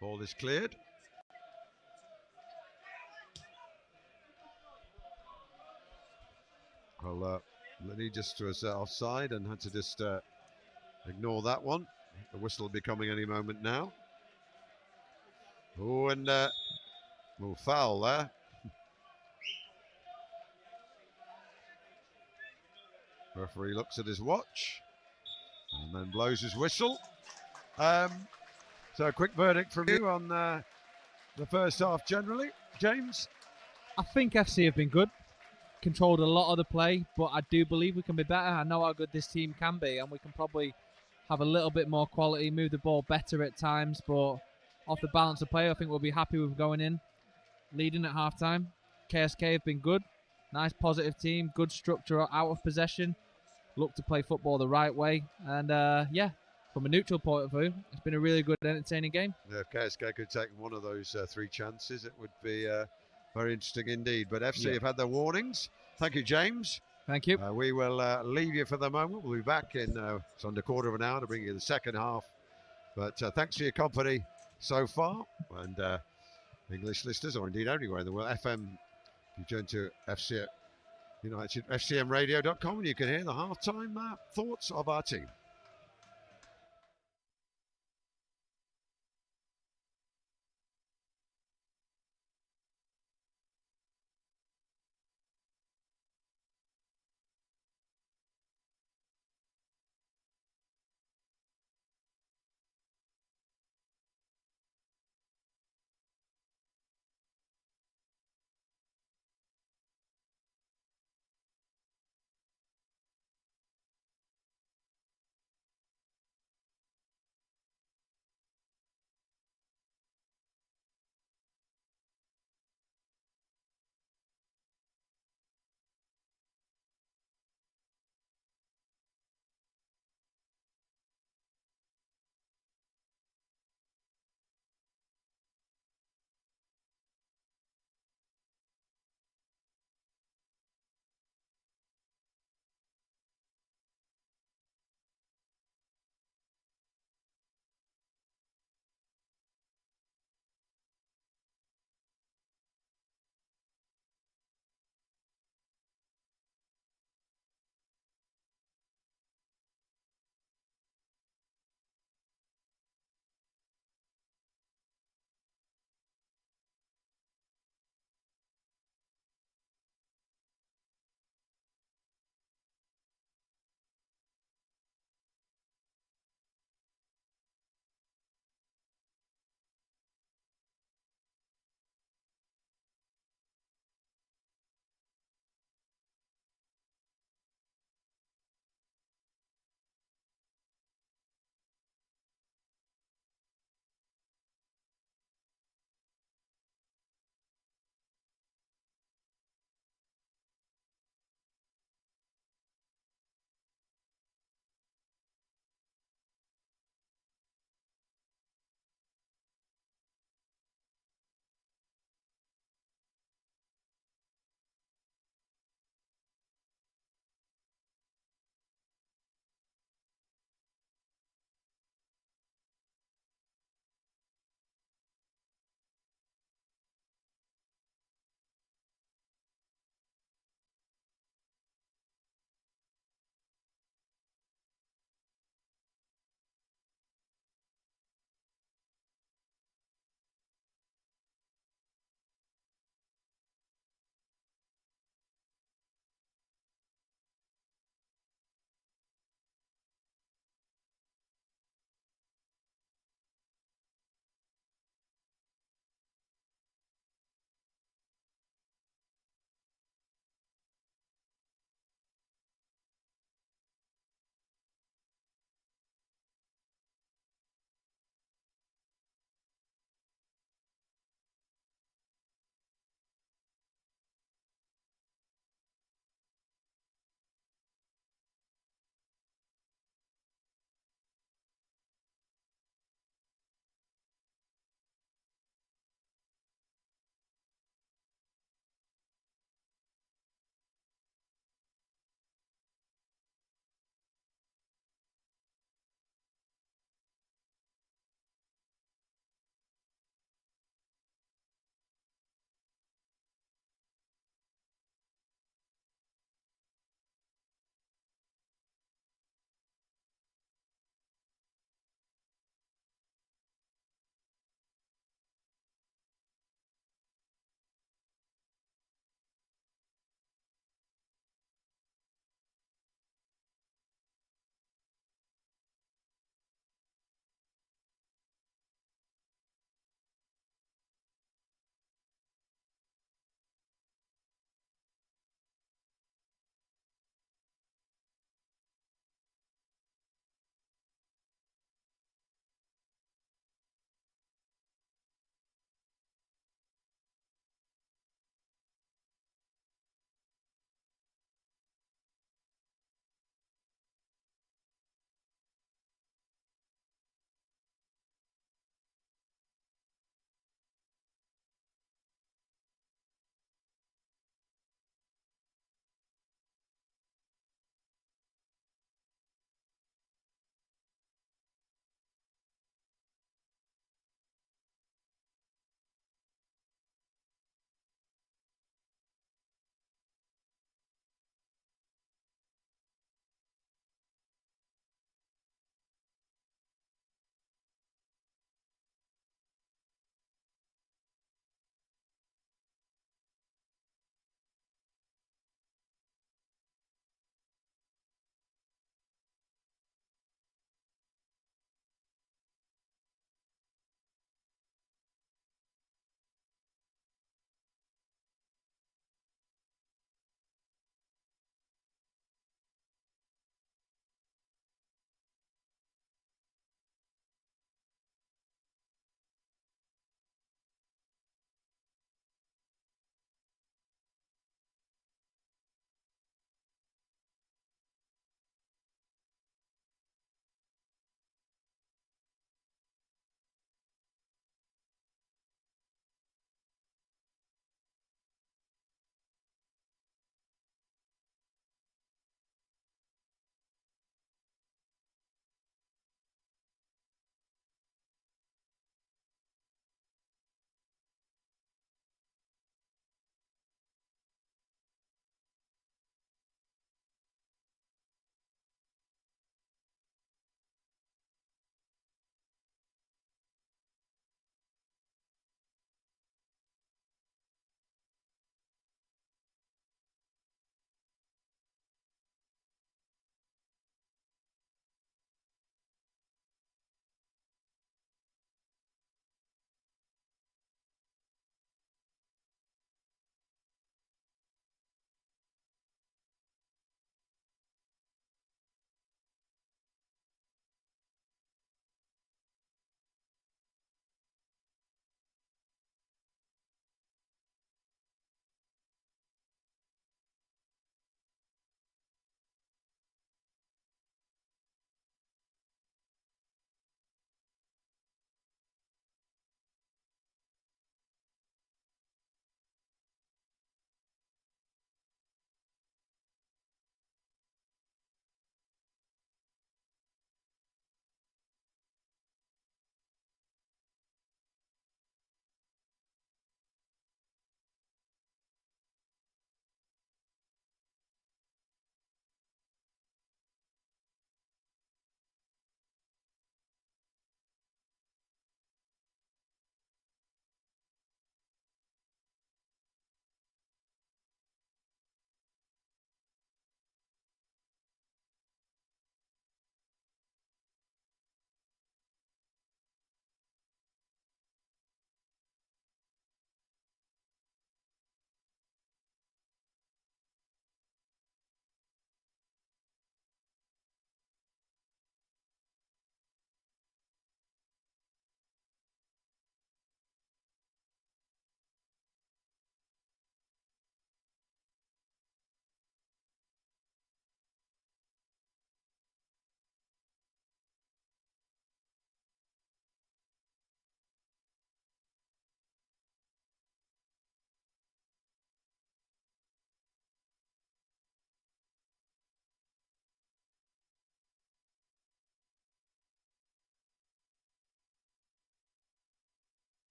Ball is cleared. Well, Lenny just was offside and had to just ignore that one. The whistle will be coming any moment now. Oh, and little foul there. Referee looks at his watch and then blows his whistle. So a quick verdict from you on the first half generally, James? I think FC have been good, controlled a lot of the play, but I do believe we can be better. I know how good this team can be, and we can probably have a little bit more quality, move the ball better at times, but off the balance of play, I think we'll be happy with going in, leading at half-time. KSK have been good, nice positive team, good structure out of possession, look to play football the right way, and from a neutral point of view, it's been a really good, entertaining game. Yeah, if KSK could take one of those 3 chances, it would be very interesting indeed. But FC have had their warnings. Thank you, James. Thank you. We will leave you for the moment. We'll be back in it's under a quarter of an hour to bring you the second half. But thanks for your company so far. And English listeners, or indeed everywhere in the world, FM, if you turn to FC United, FCMradio.com, and you can hear the halftime thoughts of our team.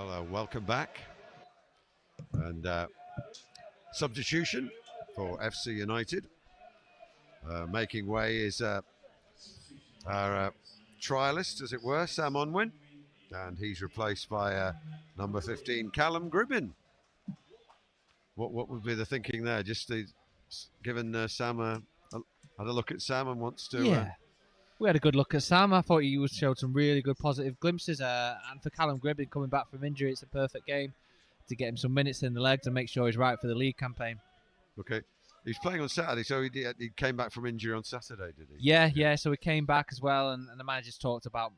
Well, welcome back. And substitution for FC United. Making way is our trialist, as it were, Sam Unwin. And he's replaced by number 15, Callum Gribbin. What would be the thinking there? Just given Sam had a look at Sam and wants to... Yeah. We had a good look at Sam. I thought he showed some really good positive glimpses. And for Callum Gribbin coming back from injury, it's a perfect game to get him some minutes in the legs and make sure he's right for the league campaign. Okay. He's playing on Saturday, so he came back from injury on Saturday, did he? Yeah. So he came back as well, and the managers talked about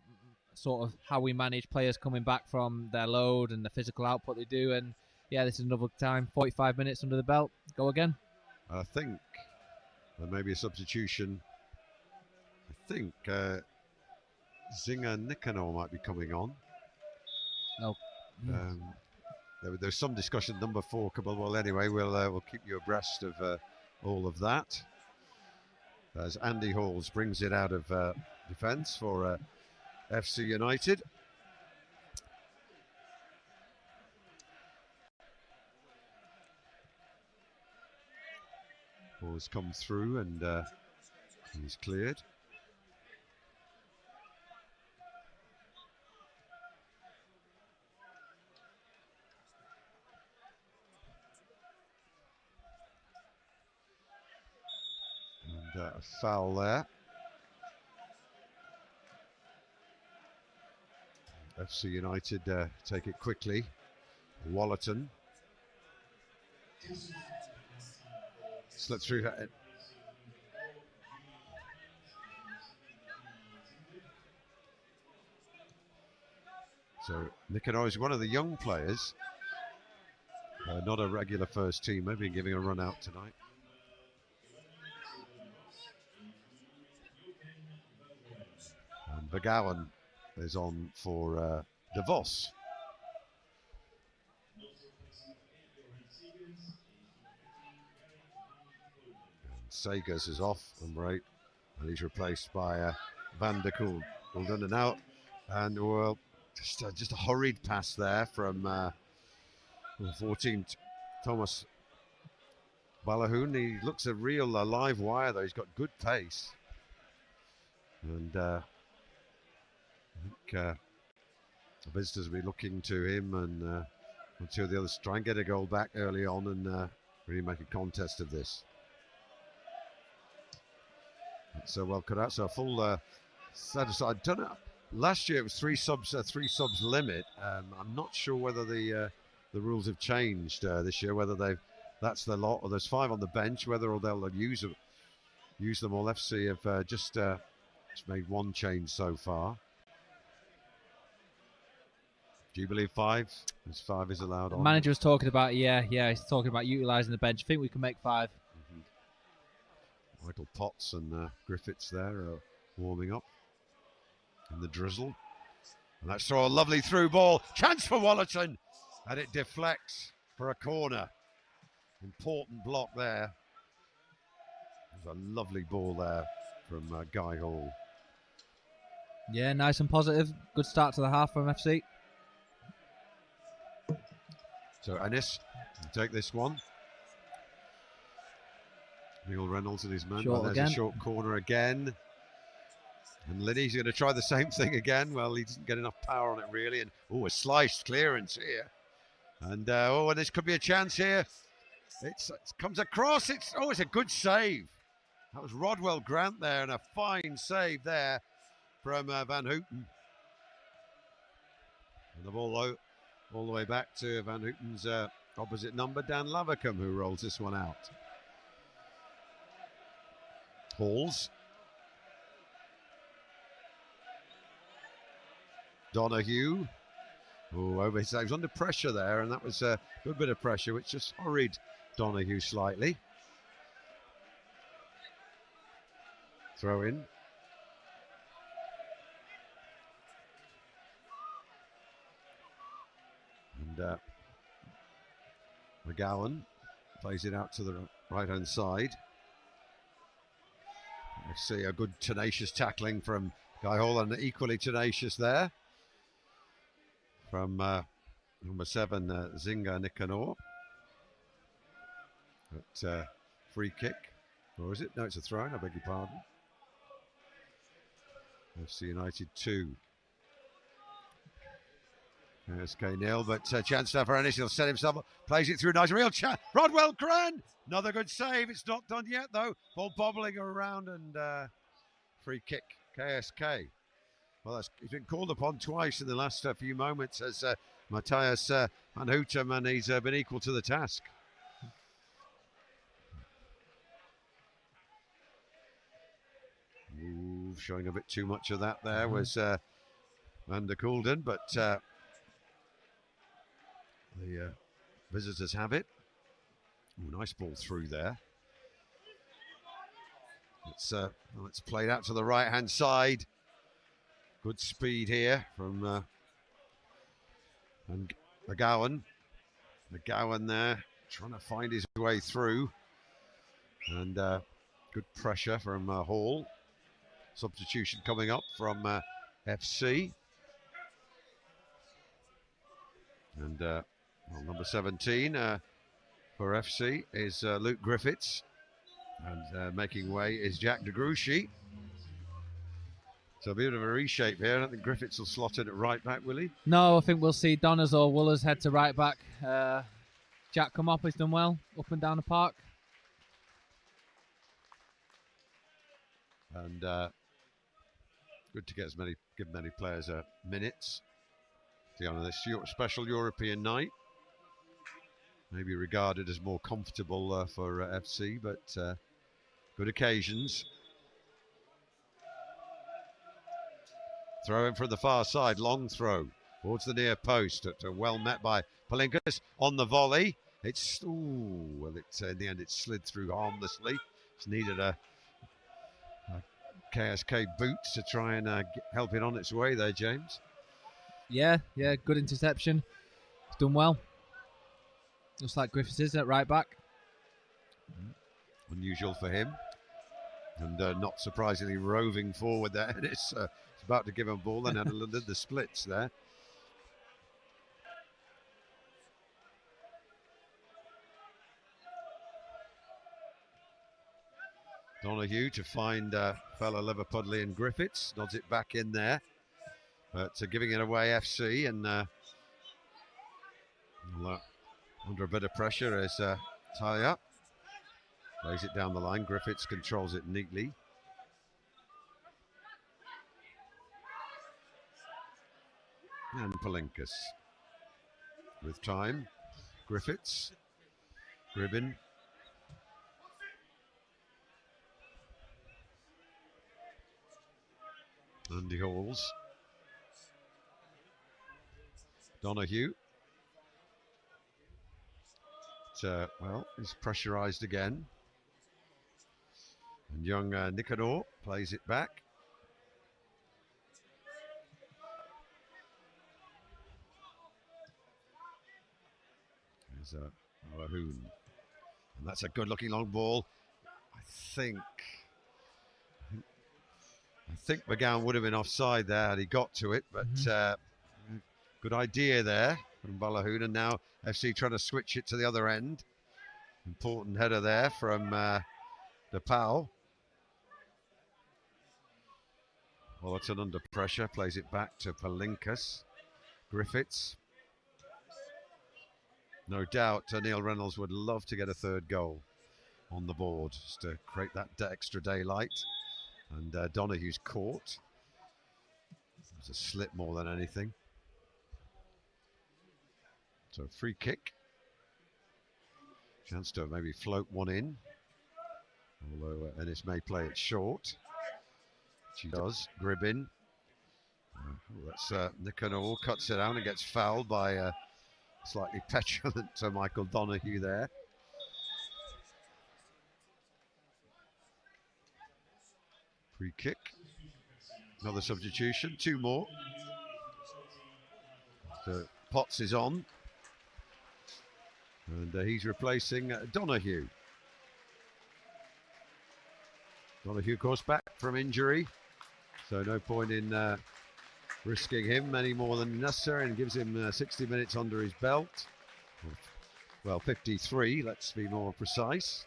sort of how we manage players coming back from their load and the physical output they do. And yeah, this is another time, 45 minutes under the belt. Go again. I think there may be a substitution. I think Zinger Nicanor might be coming on. Oh. There's some discussion. Number 4, well, anyway, we'll keep you abreast of all of that. As Andy Halls brings it out of defence for FC United. Ball's come through and he's cleared. And a foul there. FC United take it quickly. Wallerton slipped through that. So Nicanor is one of the young players, not a regular first team, maybe giving a run out tonight. And Vergouwen is on for De Vos. And Sagers is off, number 8, and he's replaced by Van der Kulden. And out, and well, just a hurried pass there from 14 Thomas Balahoon. He looks a real live wire though. He's got good pace, and I think the visitors will be looking to him and until the others try and get a goal back early on and really make a contest of this. So well cut out. So a full set aside. Don't know. Last year it was three subs limit. I'm not sure whether the rules have changed this year. Whether that's the lot, or there's 5 on the bench. Whether or they'll use them all. FC have just made 1 change so far. Do you believe 5? As 5 is allowed on. The manager was talking about he's talking about utilising the bench. I think we can make 5. Michael Potts and Griffiths there are warming up in the drizzle. And that's a lovely through ball. Chance for Wallerton. And it deflects for a corner. Important block there. There's a lovely ball there from Guy Hall. Yeah, nice and positive. Good start to the half from FC. So Ennis will take this one. Neil Reynolds and his man. Well, there's a short corner again. And Linney's going to try the same thing again. Well, he doesn't get enough power on it really. And a sliced clearance here. And and this could be a chance here. It comes across. It's a good save. That was Rodwell Grant there, and a fine save there from Van Houten. And the ball all the way back to Van Houten's opposite number, Dan Lavercombe, who rolls this one out. Halls. Donahue. Over his, he was under pressure there, and that was a good bit of pressure, which just hurried Donahue slightly. Throw in. And McGowan plays it out to the right-hand side. I see a good tenacious tackling from Guy Hall, and equally tenacious there from Number 7, Zinga Nikanor. At free kick. Or is it? No, it's a throw-in, I beg your pardon. FC United 2. KSK nil, but chance now for Ennis. He'll set himself up, plays it through nice. Real chance. Rodwell Cran! Another good save. It's not done yet, though. Ball bobbling around and free kick. KSK. Well, he's been called upon twice in the last few moments as Matthias Van Houten, and he's been equal to the task. Ooh, showing a bit too much of that there was Van der Koolden, but the visitors have it. Ooh, nice ball through there. It's played out to the right-hand side. Good speed here from and McGowan. McGowan there trying to find his way through, and good pressure from Hall. Substitution coming up from FC. And well, number 17 for FC is Luke Griffiths. And making way is Jack de Gruchy. So a bit of a reshape here. I don't think Griffiths will slot in at right back, will he? No, I think we'll see Donners or Woolers head to right back. Jack come up, he's done well up and down the park. And good to get give many players minutes to go on this special European night. Maybe regarded as more comfortable for FC, but good occasions. Throw in from the far side, long throw towards the near post. Well met by Palinkas on the volley. It's well, in the end it slid through harmlessly. It's needed a KSK boot to try and help it on its way there, James. Yeah, good interception. He's done well. Looks like Griffiths is at right back. Unusual for him. And not surprisingly roving forward there. And it's about to give him a ball and then the splits there. Donahue to find fellow Liverpudlian Griffiths. Nods it back in there. But giving it away FC, and under a bit of pressure is Talia. Plays it down the line. Griffiths controls it neatly. And Palinkas with time. Griffiths. Gribbin. Andy Halls. Donahue. Well, he's pressurised again. And young Nikanor plays it back. There's Malahoun. And that's a good-looking long ball. I think McGowan would have been offside there had he got to it, but good idea there from Balahoun, and now FC trying to switch it to the other end. Important header there from DePaul. Wallerton under pressure, plays it back to Palinkas. Griffiths. No doubt Neil Reynolds would love to get a third goal on the board, just to create that extra daylight. And Donahue's caught. It was a slip more than anything. So free kick. Chance to maybe float one in. Although Ennis may play it short. She does. Gribbin. That's Nikanor cuts it out and gets fouled by slightly petulant Michael Donahue there. Free kick. Another substitution. Two more. So Potts is on. And he's replacing Donahue. Donahue, of course, back from injury. So no point in risking him many more than necessary and gives him 60 minutes under his belt. Well, 53, let's be more precise.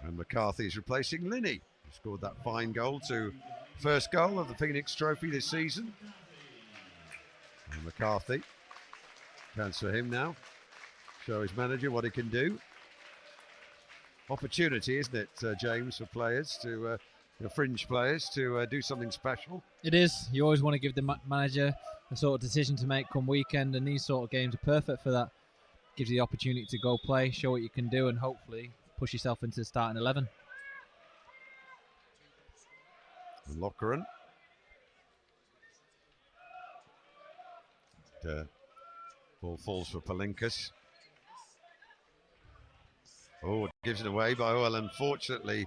And McCarthy's replacing Linney, who scored that fine goal to first goal of the Phoenix Trophy this season. And McCarthy, chance for him now. Show his manager what he can do. Opportunity, isn't it, James, for players to, fringe players to do something special? It is. You always want to give the manager a sort of decision to make come weekend, and these sort of games are perfect for that. Gives you the opportunity to go play, show what you can do, and hopefully push yourself into the starting 11. And Lockeren. Ball falls for Palinkas. Oh, it gives it away by Oil. Unfortunately,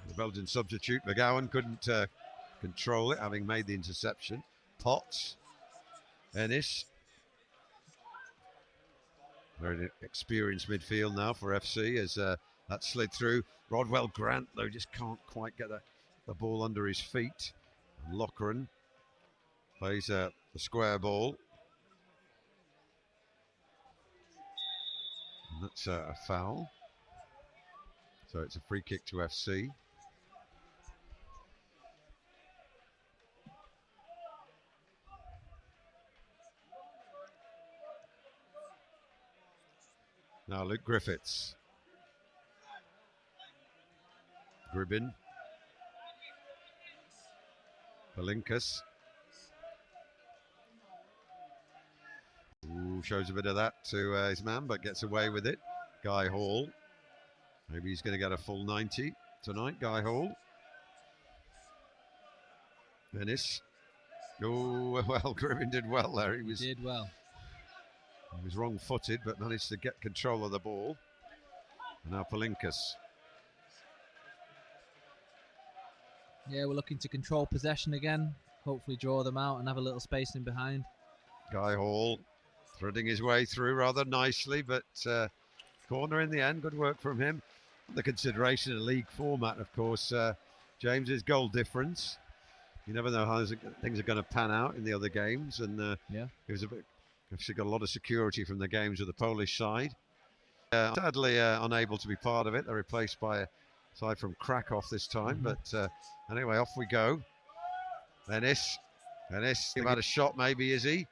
the Belgian substitute, McGowan, couldn't control it, having made the interception. Potts, Ennis. Very experienced midfield now for FC as that slid through. Rodwell Grant, though, just can't quite get the ball under his feet. And Lockeren plays the square ball. And that's a foul. So it's a free kick to FC. Now Luke Griffiths. Gribbin. Palinkas. Ooh, shows a bit of that to his man, but gets away with it. Guy Hall. Maybe he's going to get a full 90 tonight, Guy Hall. Ennis. Oh, well, Gribbin did well there. He did well. He was wrong-footed, but managed to get control of the ball. And now Palinkas. Yeah, we're looking to control possession again. Hopefully draw them out and have a little space in behind. Guy Hall threading his way through rather nicely, but corner in the end. Good work from him. The consideration of league format, of course, James's goal difference. You never know how things are going to pan out in the other games, and it was obviously got a lot of security from the games with the Polish side. Sadly, unable to be part of it. They're replaced by, aside from Krakow this time, but anyway, off we go. Ennis about a shot, maybe, is he?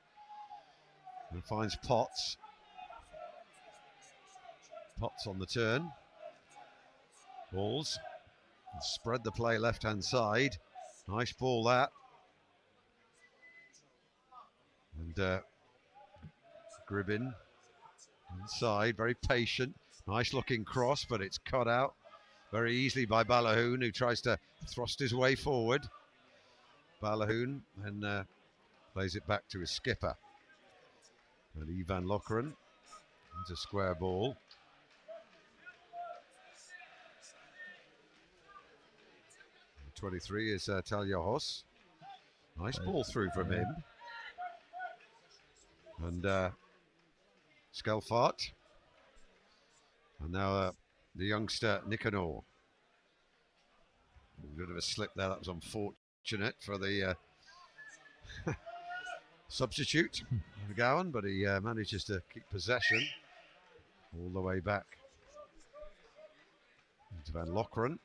And finds Potts. Potts on the turn. Balls. Spread the play left-hand side. Nice ball that. And Gribbin inside, very patient. Nice looking cross, but it's cut out very easily by Balahoon, who tries to thrust his way forward. Balahoon then plays it back to his skipper. And Ivan Lockeren into square ball. And 23 is Taljahos. Nice ball through from him. And Skelfart. And now the youngster Nicanor. A bit of a slip there, that was unfortunate for the substitute, McGowan, but he manages to keep possession all the way back to Van Lockeren,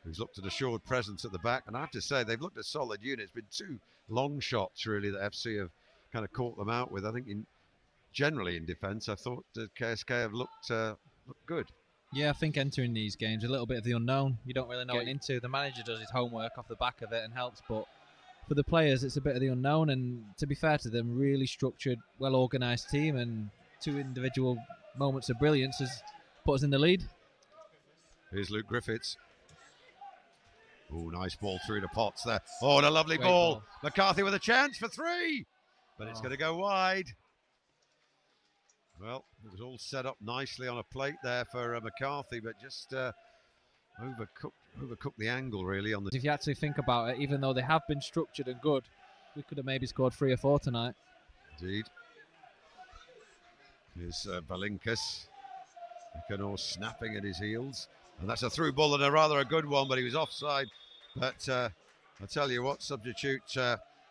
who's looked at assured presence at the back. And I have to say, they've looked at solid units. It's been two long shots, really, that FC have kind of caught them out with. I think generally in defence, I thought KSK have looked good. Yeah, I think entering these games, a little bit of the unknown. You don't really know what into. The manager does his homework off the back of it and helps, but for the players, it's a bit of the unknown. And to be fair to them, really structured, well-organised team, and two individual moments of brilliance has put us in the lead. Here's Luke Griffiths. Oh, nice ball through to Potts there. Oh, and a lovely ball. McCarthy with a chance for three, but it's going to go wide. Well, it was all set up nicely on a plate there for McCarthy, but just overcooked the angle, really. On the. If you actually think about it, even though they have been structured and good, we could have maybe scored 3 or 4 tonight. Indeed. Here's Balinkas. Nicanor snapping at his heels. And that's a through ball and a good one, but he was offside. But I tell you what, substitute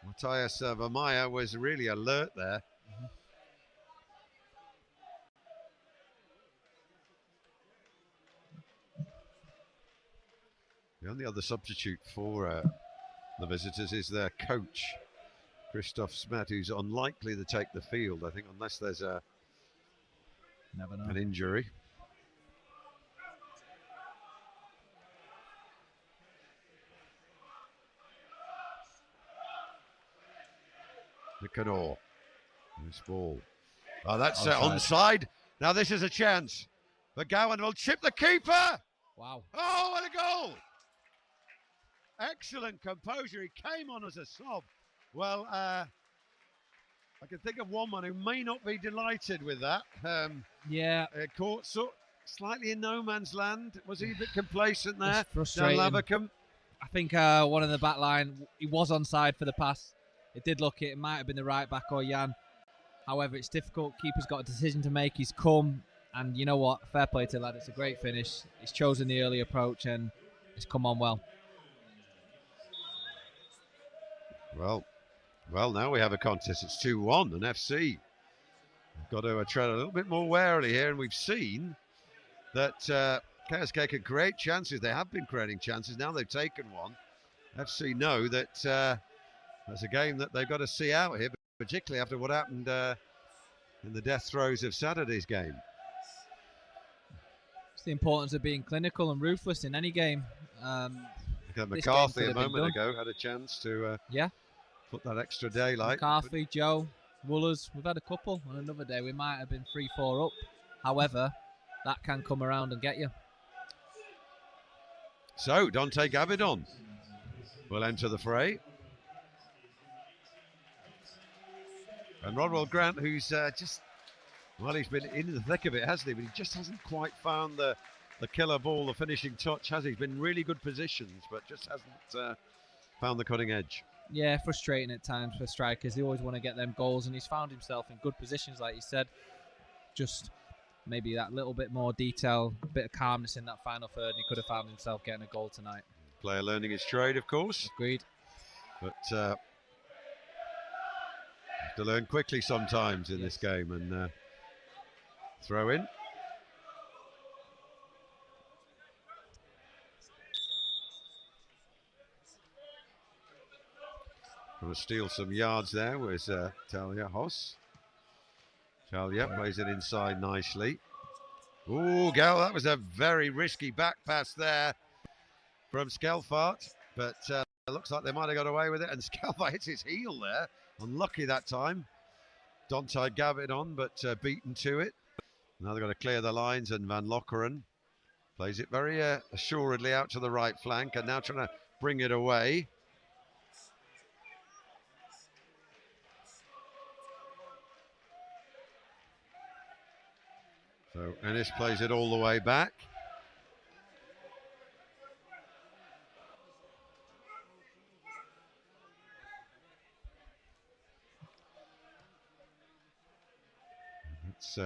Matthias Vermeer was really alert there. The only other substitute for the visitors is their coach, Christoph Smet, who's unlikely to take the field, I think, unless there's an injury. Nicanor, this ball. Oh, that's onside. Now this is a chance. McGowan will chip the keeper. Wow. Oh, what a goal! Excellent composure. He came on as a sub. Well, I can think of one man who may not be delighted with that. Caught slightly in no man's land. Was he a bit complacent there? Frustrating. I think one in the back line, he was onside for the pass. It did look it might have been the right back or Jan. However, it's difficult. Keeper's got a decision to make. He's come, and you know what? Fair play to the lad. It's a great finish. He's chosen the early approach, and it's come on well. Well, now we have a contest. It's 2-1, and FC have got to tread a little bit more warily here, and we've seen that KSK can create chances. They have been creating chances. Now they've taken one. FC know that that's a game that they've got to see out here, particularly after what happened in the death throes of Saturday's game. It's the importance of being clinical and ruthless in any game. McCarthy a moment ago had a chance to put that extra daylight. McCarthy, Joe, Woolers, we've had a couple. On another day we might have been 3-4 up. However, that can come around and get you. So Dante Gavidon will enter the fray. And Rodwell Grant, who's he's been in the thick of it, hasn't he? But he just hasn't quite found the killer ball, the finishing touch, has he? He's been in really good positions, but just hasn't found the cutting edge. Yeah, frustrating at times for strikers. They always want to get them goals, and he's found himself in good positions, like you said. Just maybe that little bit more detail, a bit of calmness in that final third, and he could have found himself getting a goal tonight. Player learning his trade, of course. Agreed. But have to learn quickly sometimes in this game, and throw in. Going to steal some yards there was Talia Hoss. Talia plays it inside nicely. Ooh, Gal, that was a very risky back pass there from Skelfart, but it looks like they might have got away with it, and Skelfart hits his heel there. Unlucky that time. Dante Gavidon, but beaten to it. Now they've got to clear the lines, and Van Lockeren plays it very assuredly out to the right flank, and now trying to bring it away. So Ennis plays it all the way back. It's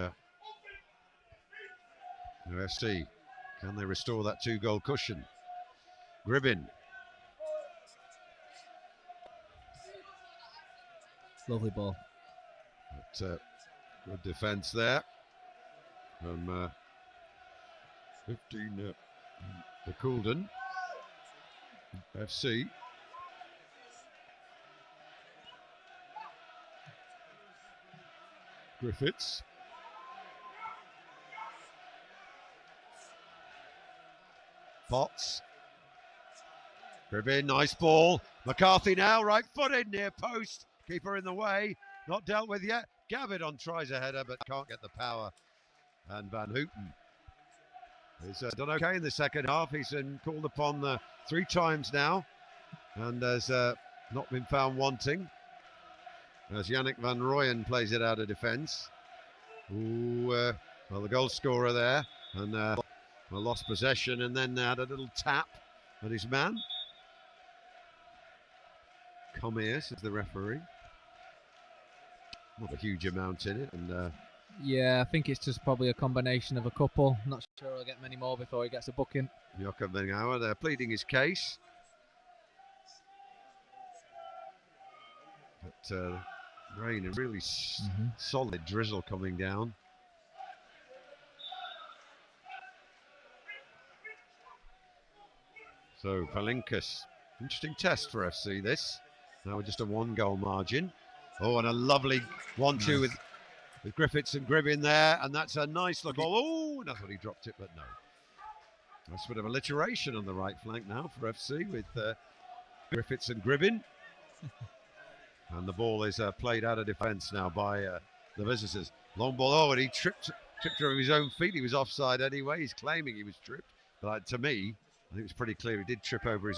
UFC. Can they restore that 2-goal cushion? Gribbin. Lovely ball. But, good defence there from 15 the Coulden FC. Griffiths. Potts. Gribbin, nice ball. McCarthy now, right-footed, near post. Keeper in the way, not dealt with yet. Gavidon tries a header, but can't get the power. And Van Houten has done okay in the second half. He's been called upon 3 times now, and has not been found wanting. As Yannick Van Rooyen plays it out of defence. Well, the goal scorer there, and lost possession, and then had a little tap at his man. Come here, says the referee. Not a huge amount in it, and Yeah, I think it's just probably a combination of a couple. Not sure I'll get many more before he gets a booking. Jochen Benauer there pleading his case. But rain and really solid drizzle coming down. So Palinkas, interesting test for FC this. Now we're just a 1-goal margin. Oh, and a lovely 1-2 with Griffiths and Gribbin there, and that's a nice look. Oh, and I thought he dropped it, but no. Nice bit of alliteration on the right flank now for FC with Griffiths and Gribbin. And the ball is played out of defence now by the visitors. Long ball, oh, and he tripped over his own feet. He was offside anyway. He's claiming he was tripped. But to me, I think it was pretty clear he did trip over his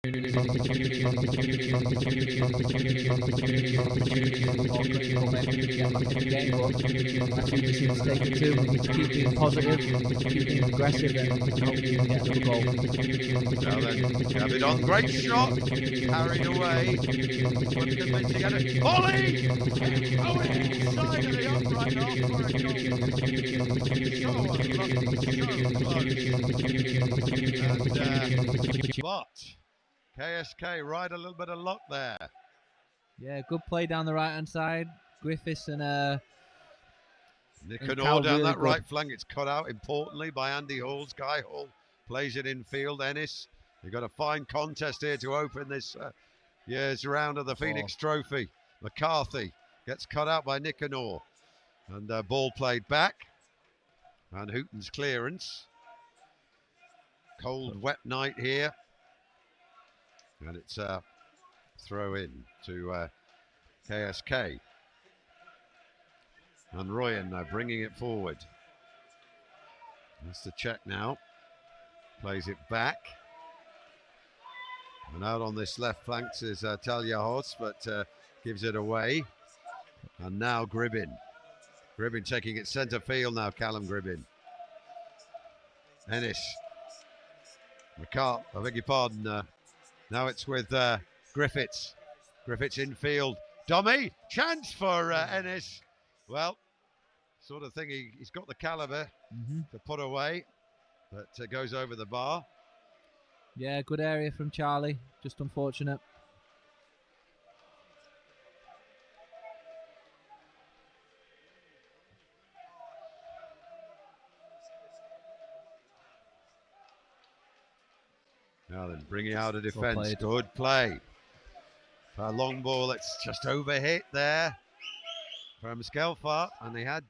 Keep being positive, keep being aggressive, and hopefully get another goal. Now then, Gavin on, great shot, carried away, wasn't convincing at it. Volley! Oh, inside of the upright off for a goal. So unlucky, so close. But KSK right a little bit of luck there. Yeah, good play down the right hand side. Griffiths and Nicanor down really that good right flank. It's cut out importantly by Andy Hall. Guy Hall plays it in field. Ennis, they've got a fine contest here to open this year's round of the Phoenix Trophy. McCarthy gets cut out by Nicanor, and ball played back. Van Houten's clearance. Cold, wet night here. And it's a throw in to KSK. And Royan now bringing it forward. That's the check now. Plays it back. And out on this left flank is Talyahos, but gives it away. And now Gribbin. Gribbin taking it centre field now, Callum Gribbin. Ennis. McCart, I beg your pardon. Now it's with Griffiths. Griffiths infield. Dummy. Chance for Ennis. Well, sort of thing. He's got the calibre to put away. But goes over the bar. Yeah, good area from Charlie. Just unfortunate. Now then, bringing out a defence. Good play. A long ball that's just overhit there from Skelfart. And they had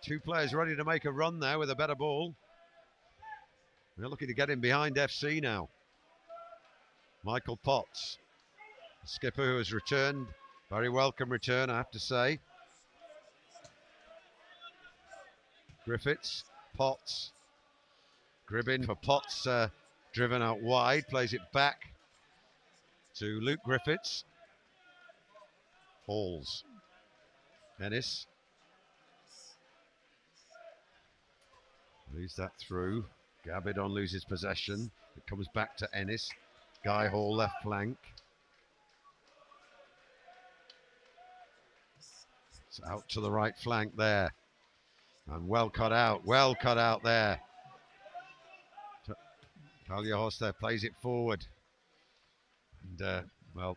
Two players ready to make a run there with a better ball. We're looking to get him behind FC now. Michael Potts, the skipper who has returned. Very welcome return, I have to say. Griffiths, Potts. Gribbin for Potts, driven out wide, plays it back to Luke Griffiths. Halls. Ennis. Leaves that through. Gabidon loses possession. It comes back to Ennis. Guy Hall left flank. It's out to the right flank there. And well cut out there. Tagliahos there plays it forward. And, well,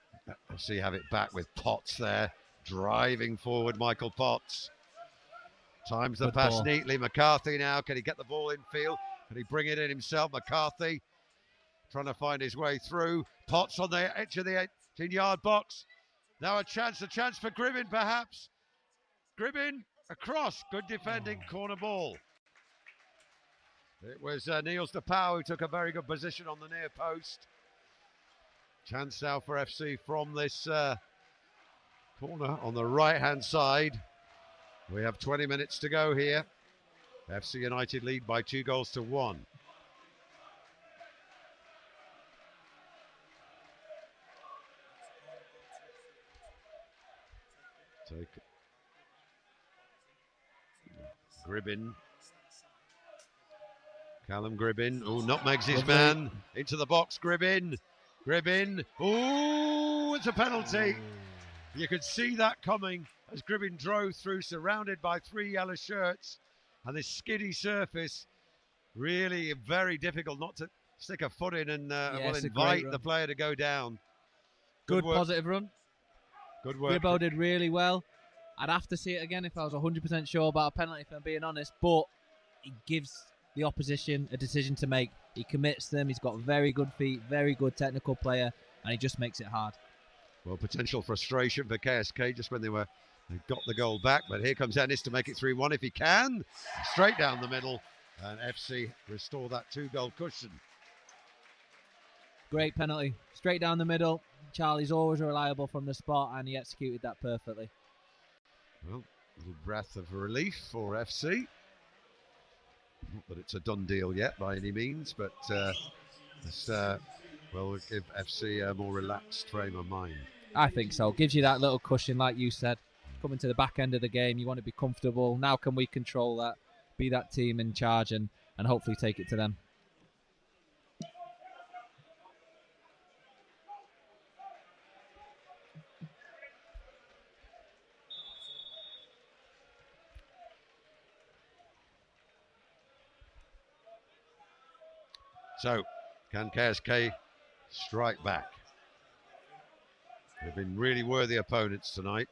FC have it back with Potts there. Driving forward, Michael Potts. Times the pass neatly. McCarthy now. Can he get the ball in field? Can he bring it in himself? McCarthy trying to find his way through. Potts on the edge of the 18-yard box. Now a chance for Gribbin perhaps. Gribbin across. Good defending, corner ball. It was Niels de Pauw who took a very good position on the near post. Chance now for FC from this corner on the right-hand side. We have 20 minutes to go here. FC United lead by 2-1. Take Gribbin. Callum Gribbin. Oh, nutmegs his man. Into the box, Gribbin. Gribbin. Oh, it's a penalty. You could see that coming as Gribbin drove through, surrounded by 3 yellow shirts. And this skiddy surface, really very difficult not to stick a foot in and invite the player to go down. Good positive run. Good work. Gribbo did really well. I'd have to see it again if I was 100% sure about a penalty, if I'm being honest. But he gives the opposition a decision to make. He commits them. He's got very good feet, very good technical player, and he just makes it hard. Well, potential frustration for KSK just when they got the goal back. But here comes Ennis to make it 3-1 if he can. Straight down the middle. And FC restore that 2-goal cushion. Great penalty. Straight down the middle. Charlie's always reliable from the spot, and he executed that perfectly. Well, a little breath of relief for FC. Not that it's a done deal yet by any means, but this will give FC a more relaxed frame of mind. I think so. Gives you that little cushion, like you said. Coming to the back end of the game, you want to be comfortable. Now can we control that, be that team in charge, and hopefully take it to them. So, can KSK strike back? They've been really worthy opponents tonight.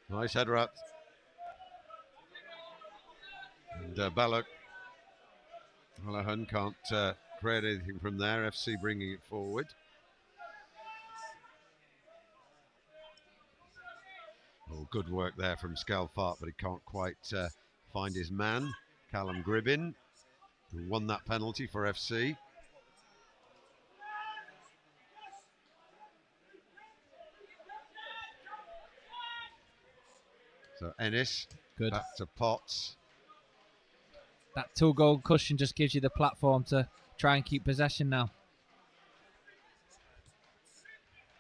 Nice header up. And Balak Hallahan can't create anything from there. FC bringing it forward. Oh, good work there from Skalfart, but he can't quite find his man. Callum Gribbin, who won that penalty for FC. So Ennis, good. Back to Potts. That 2-goal cushion just gives you the platform to try and keep possession now.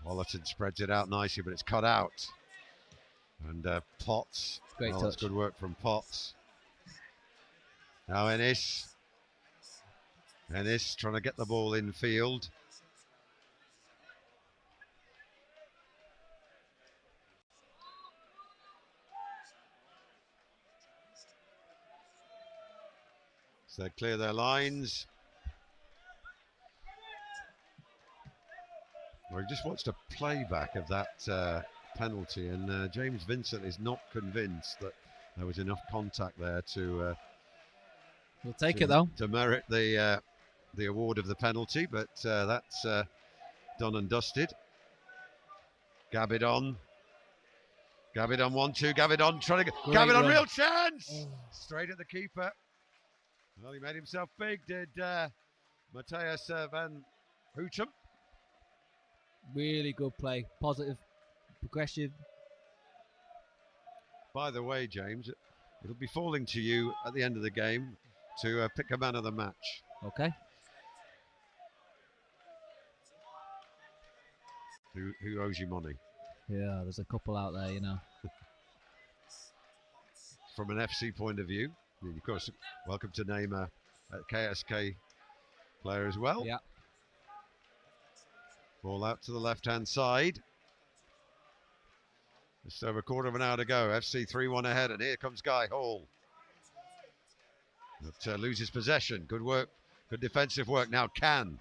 Wallerton spreads it out nicely, but it's cut out. And Potts. Great touch. That's good work from Potts. Now Ennis. Ennis trying to get the ball in field. So they clear their lines. We just watched a playback of that penalty, and James Vincent is not convinced that there was enough contact there to we'll take it though to merit the the award of the penalty, but that's done and dusted. Gabidon 1-2. Gabidon trying to Great Gabidon, run. real chance! Straight at the keeper. Well, he made himself big, did Matthias van Hoetem. Really good play. Positive, progressive. By the way, James, it'll be falling to you at the end of the game to pick a man of the match. Okay. Who owes you money? Yeah, there's a couple out there, you know. From an FC point of view, and of course, welcome to name a KSK player as well. Yeah. Ball out to the left-hand side. Just over a quarter of an hour to go. FC 3-1 ahead, and here comes Guy Hall. But loses possession. Good work, good defensive work. Now can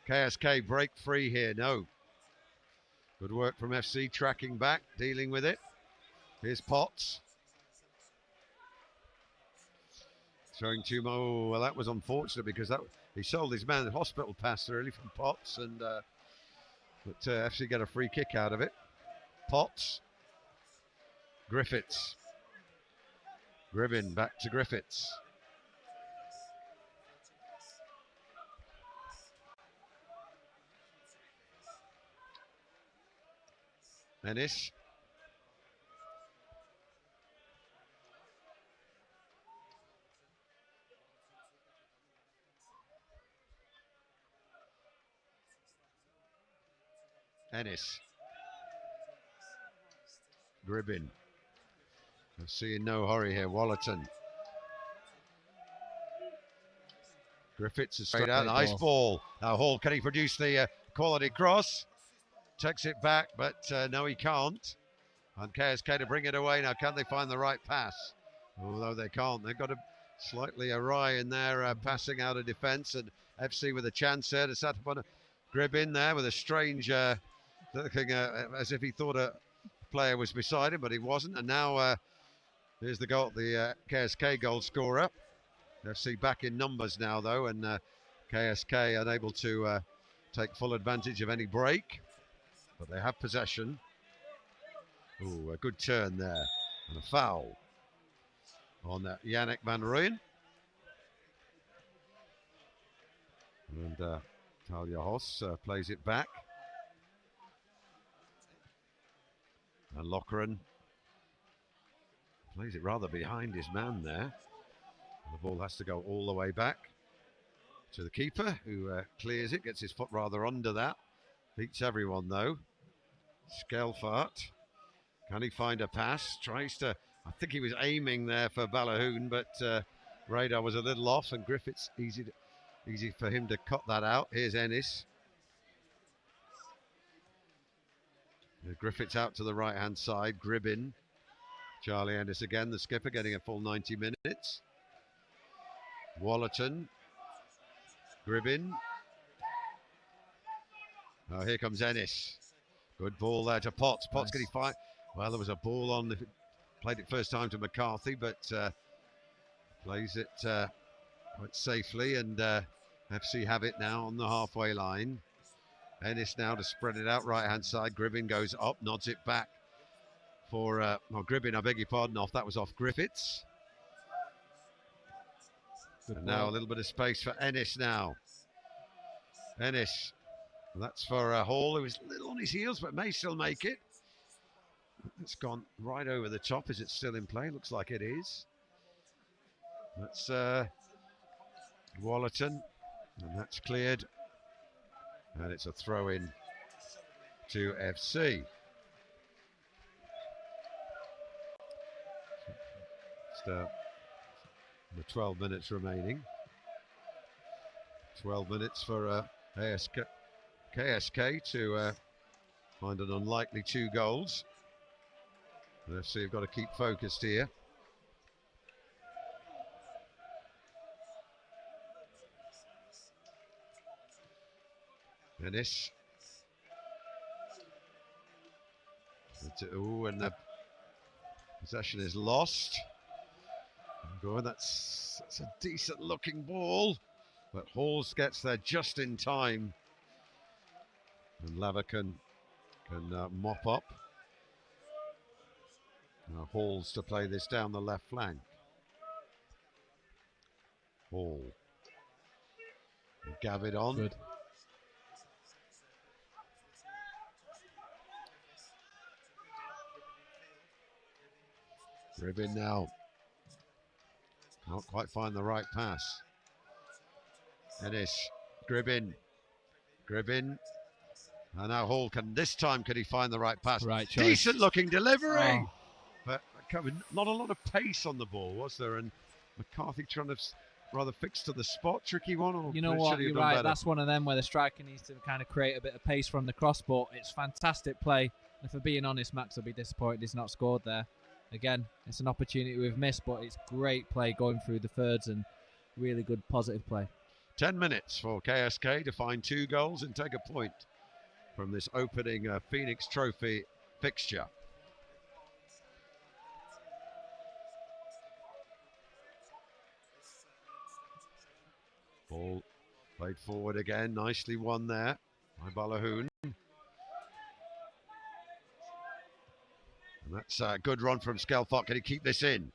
KSK break free here? No. Good work from FC, tracking back, dealing with it. Here's Potts. Showing too much. Oh, well, that was unfortunate because he sold his man the hospital pass early from Potts, and but FC get a free kick out of it. Potts. Griffiths. Gribbin back to Griffiths. Ennis. Ennis. Gribbin. I'm seeing no hurry here. Wallerton. Griffiths is straight out. Nice ball. Now Hall, can he produce the quality cross? Takes it back, but no, he can't. And KSK to bring it away. Now, can they find the right pass? Although they can't. They've got a slightly awry in their passing out of defence. And FC with a chance there to set up on a Gribbin there with a strange looking as if he thought a player was beside him, but he wasn't. And now here's the goal, the KSK goal scorer. FC back in numbers now, though, and KSK unable to take full advantage of any break. But they have possession. Ooh, a good turn there. And a foul on Yannick van Rooyen. And Talia Hoss plays it back. And Lochran plays it rather behind his man there. And the ball has to go all the way back to the keeper, who clears it, gets his foot rather under that. Beats everyone, though. Skelfart. Can he find a pass? Tries to, I think he was aiming there for Balahoon, but radar was a little off, and Griffiths, easy for him to cut that out. Here's Ennis. Griffiths out to the right-hand side. Gribbin. Charlie Ennis again, the skipper, getting a full 90 minutes. Wallerton. Gribbin. Oh, here comes Ennis. Good ball there to Potts. Potts, can he find? Well, there was a ball on. Played it first time to McCarthy, but plays it quite safely. And FC have it now on the halfway line. Ennis now to spread it out right-hand side. Gribbin goes up, nods it back for Gribbin. I beg your pardon. That was off Griffiths. And now a little bit of space for Ennis now. Ennis. That's for Hall, who was a little on his heels, but may still make it. It's gone right over the top. Is it still in play? Looks like it is. That's Wallerton, and that's cleared. And it's a throw-in to FC. Just, the 12 minutes remaining. 12 minutes for KSK to find an unlikely 2 goals. And FC have got to keep focused here. Ennis. Oh, and the possession is lost. Go on, that's a decent looking ball. But Halls gets there just in time. And Leverton can mop up. Now Halls to play this down the left flank. Hall. Gavid on. Good. Gribbin now. Can't quite find the right pass. Ennis. Gribbin. Gribbin. And now Hall this time can he find the right pass? Right choice. Decent looking delivery. Oh. But not a lot of pace on the ball, was there? And McCarthy trying to rather fix to the spot. Tricky one. Or you know what? You're right. Better? That's one of them where the striker needs to kind of create a bit of pace from the cross, but it's fantastic play. And for being honest, Max will be disappointed he's not scored there. Again, it's an opportunity we've missed, but it's great play going through the thirds and really good positive play. 10 minutes for KSK to find 2 goals and take a point from this opening Phoenix Trophy fixture. Ball played forward again, nicely won there by Balahoon. And that's a good run from Skelfart. Can he keep this in?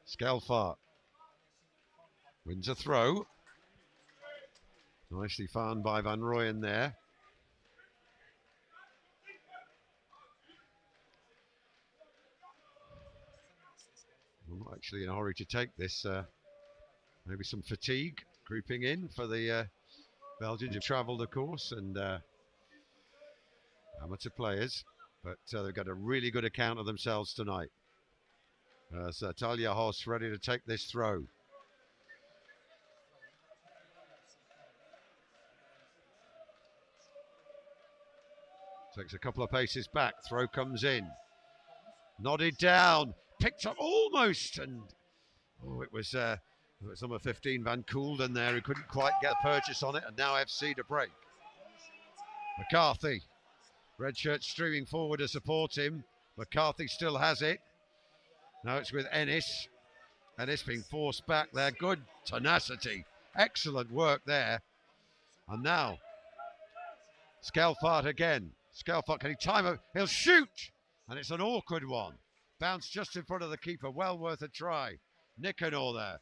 Skelfart wins a throw. Nicely found by Van Rooyen there. I'm not actually in a hurry to take this. Maybe some fatigue creeping in for the Belgians who've travelled, of course, and amateur players. But they've got a really good account of themselves tonight. So Talia Hoss ready to take this throw. Takes a couple of paces back. Throw comes in. Nodded down. Picked up almost. And it was number 15 Van Koolden there who couldn't quite get a purchase on it. And now FC to break. McCarthy. Red shirt streaming forward to support him. McCarthy still has it. Now it's with Ennis. Ennis being forced back there. Good tenacity. Excellent work there. And now Skelfart again. Skelfart, can he time it? He'll shoot! And it's an awkward one. Bounced just in front of the keeper. Well worth a try. Nicanor there.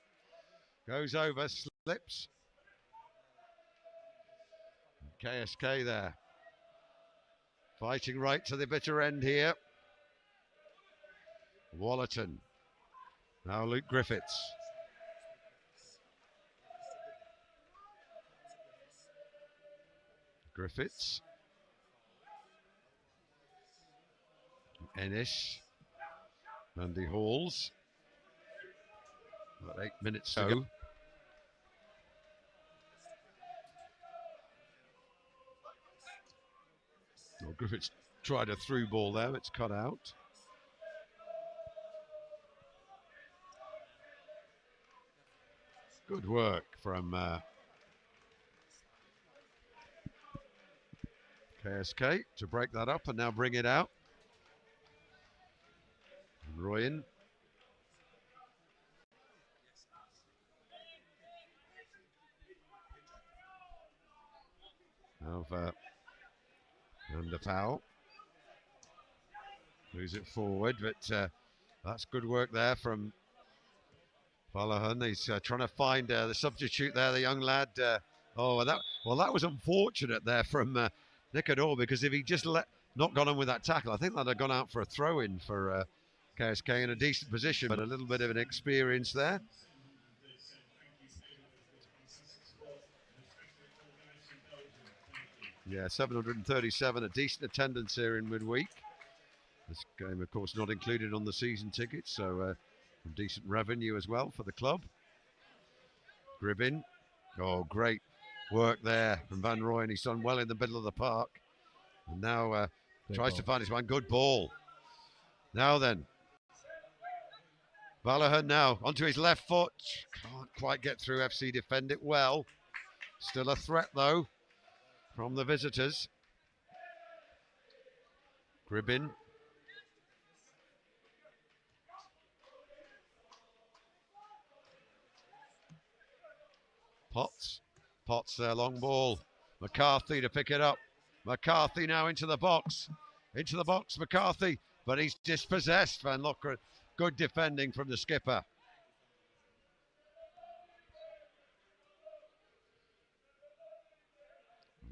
Goes over, slips. KSK there. Fighting right to the bitter end here. Wallerton. Now Luke Griffiths. Griffiths. Ennis. Andy Halls. About 8 minutes to go. Well, Griffiths tried a through ball there, it's cut out. Good work from KSK to break that up and now bring it out. Rooyen. And the foul. Moves it forward, but that's good work there from Balahoon. He's trying to find the substitute there, the young lad. That was unfortunate there from Nicanor, because if he just not gone on with that tackle, I think that'd have gone out for a throw-in for KSK in a decent position, but a little bit of an experience there. Yeah, 737, a decent attendance here in midweek. This game, of course, not included on the season tickets, so some decent revenue as well for the club. Gribbin. Oh, great work there from Van Rooyen. He's done well in the middle of the park. And now tries to find his man. Good ball. Now then. Balahoon now onto his left foot. Can't quite get through. FC defend it well. Still a threat, though, from the visitors. Gribbin. Potts there, long ball. McCarthy to pick it up. McCarthy now into the box. Into the box, McCarthy. But he's dispossessed, Van Lokeren. Good defending from the skipper.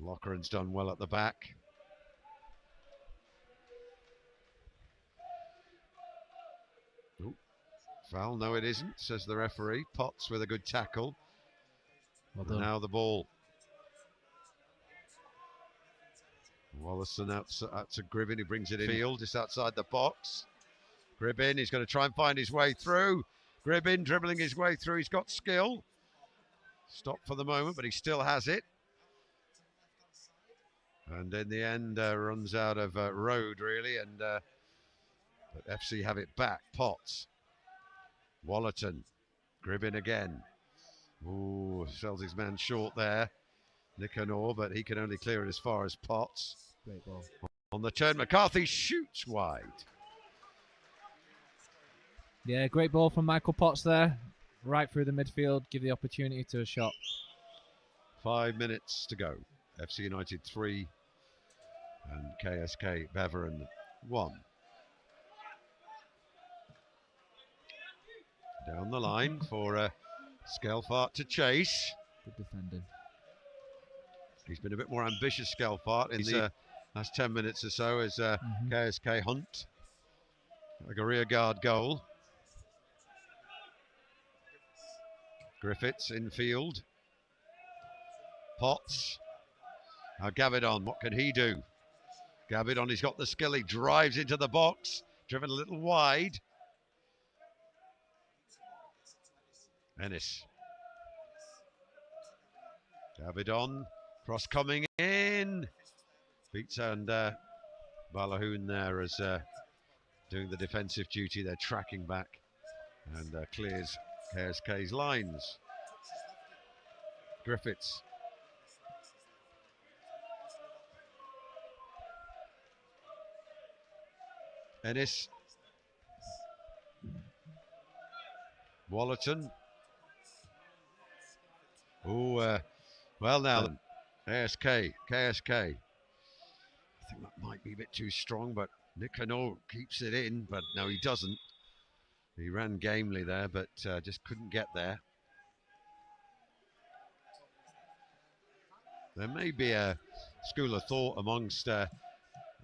Locheren's done well at the back. Ooh, foul, no it isn't, says the referee. Potts with a good tackle. Well done. Now the ball. Wallison out to Gribbin, who brings it in field, just outside the box. Gribbin, he's going to try and find his way through. Gribbin dribbling his way through, he's got skill. Stopped for the moment, but he still has it. And in the end, runs out of road, really, and but FC have it back. Potts. Wallerton. Gribbin again. Ooh, sells his man short there. Nicanor, but he can only clear it as far as Potts. Great ball. On the turn, McCarthy shoots wide. Yeah, great ball from Michael Potts there. Right through the midfield, give the opportunity to a shot. 5 minutes to go. FC United 3 and KSK Beveren 1. Down the line for Skelfart to chase. Good defending. He's been a bit more ambitious, Skelfart, in the last 10 minutes or so as KSK hunt. Like a rear guard goal. Griffiths infield. Potts. Now Gavidon, what can he do? Gavidon, he's got the skill, he drives into the box, driven a little wide. Ennis. Gavidon, cross coming in. Beats and Balahoon there as doing the defensive duty. They're tracking back and clears KSK's lines. Griffiths. Ennis. Wallerton. Oh, well now then. KSK. I think that might be a bit too strong, but Nicanor keeps it in, but no, he doesn't. He ran gamely there, but just couldn't get there. There may be a school of thought amongst the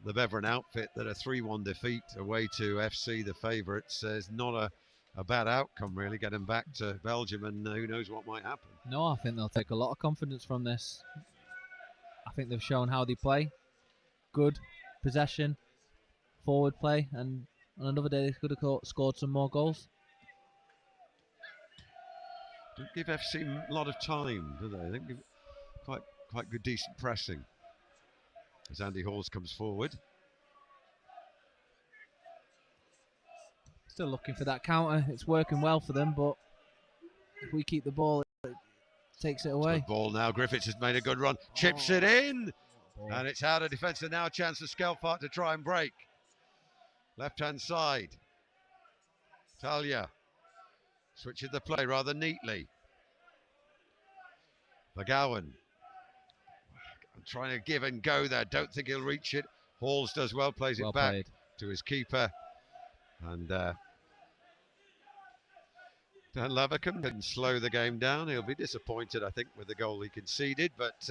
Beveren outfit that a 3-1 defeat away to FC, the favourites, is not a bad outcome, really, getting back to Belgium, and who knows what might happen. No, I think they'll take a lot of confidence from this. I think they've shown how they play. Good possession, forward play, and on another day they could have scored some more goals. Don't give FC a lot of time, do they? They give quite good, decent pressing. As Andy Halls comes forward. Still looking for that counter. It's working well for them, but if we keep the ball, it takes it away. Good ball now. Griffiths has made a good run. Chips it in. And it's out of defence, and now a chance for Skelfart to try and break. Left-hand side. Talia switches the play rather neatly. McGowan trying to give and go there. Don't think he'll reach it. Halls does well, plays it back to his keeper. And Dan Levercombe can slow the game down. He'll be disappointed, I think, with the goal he conceded, but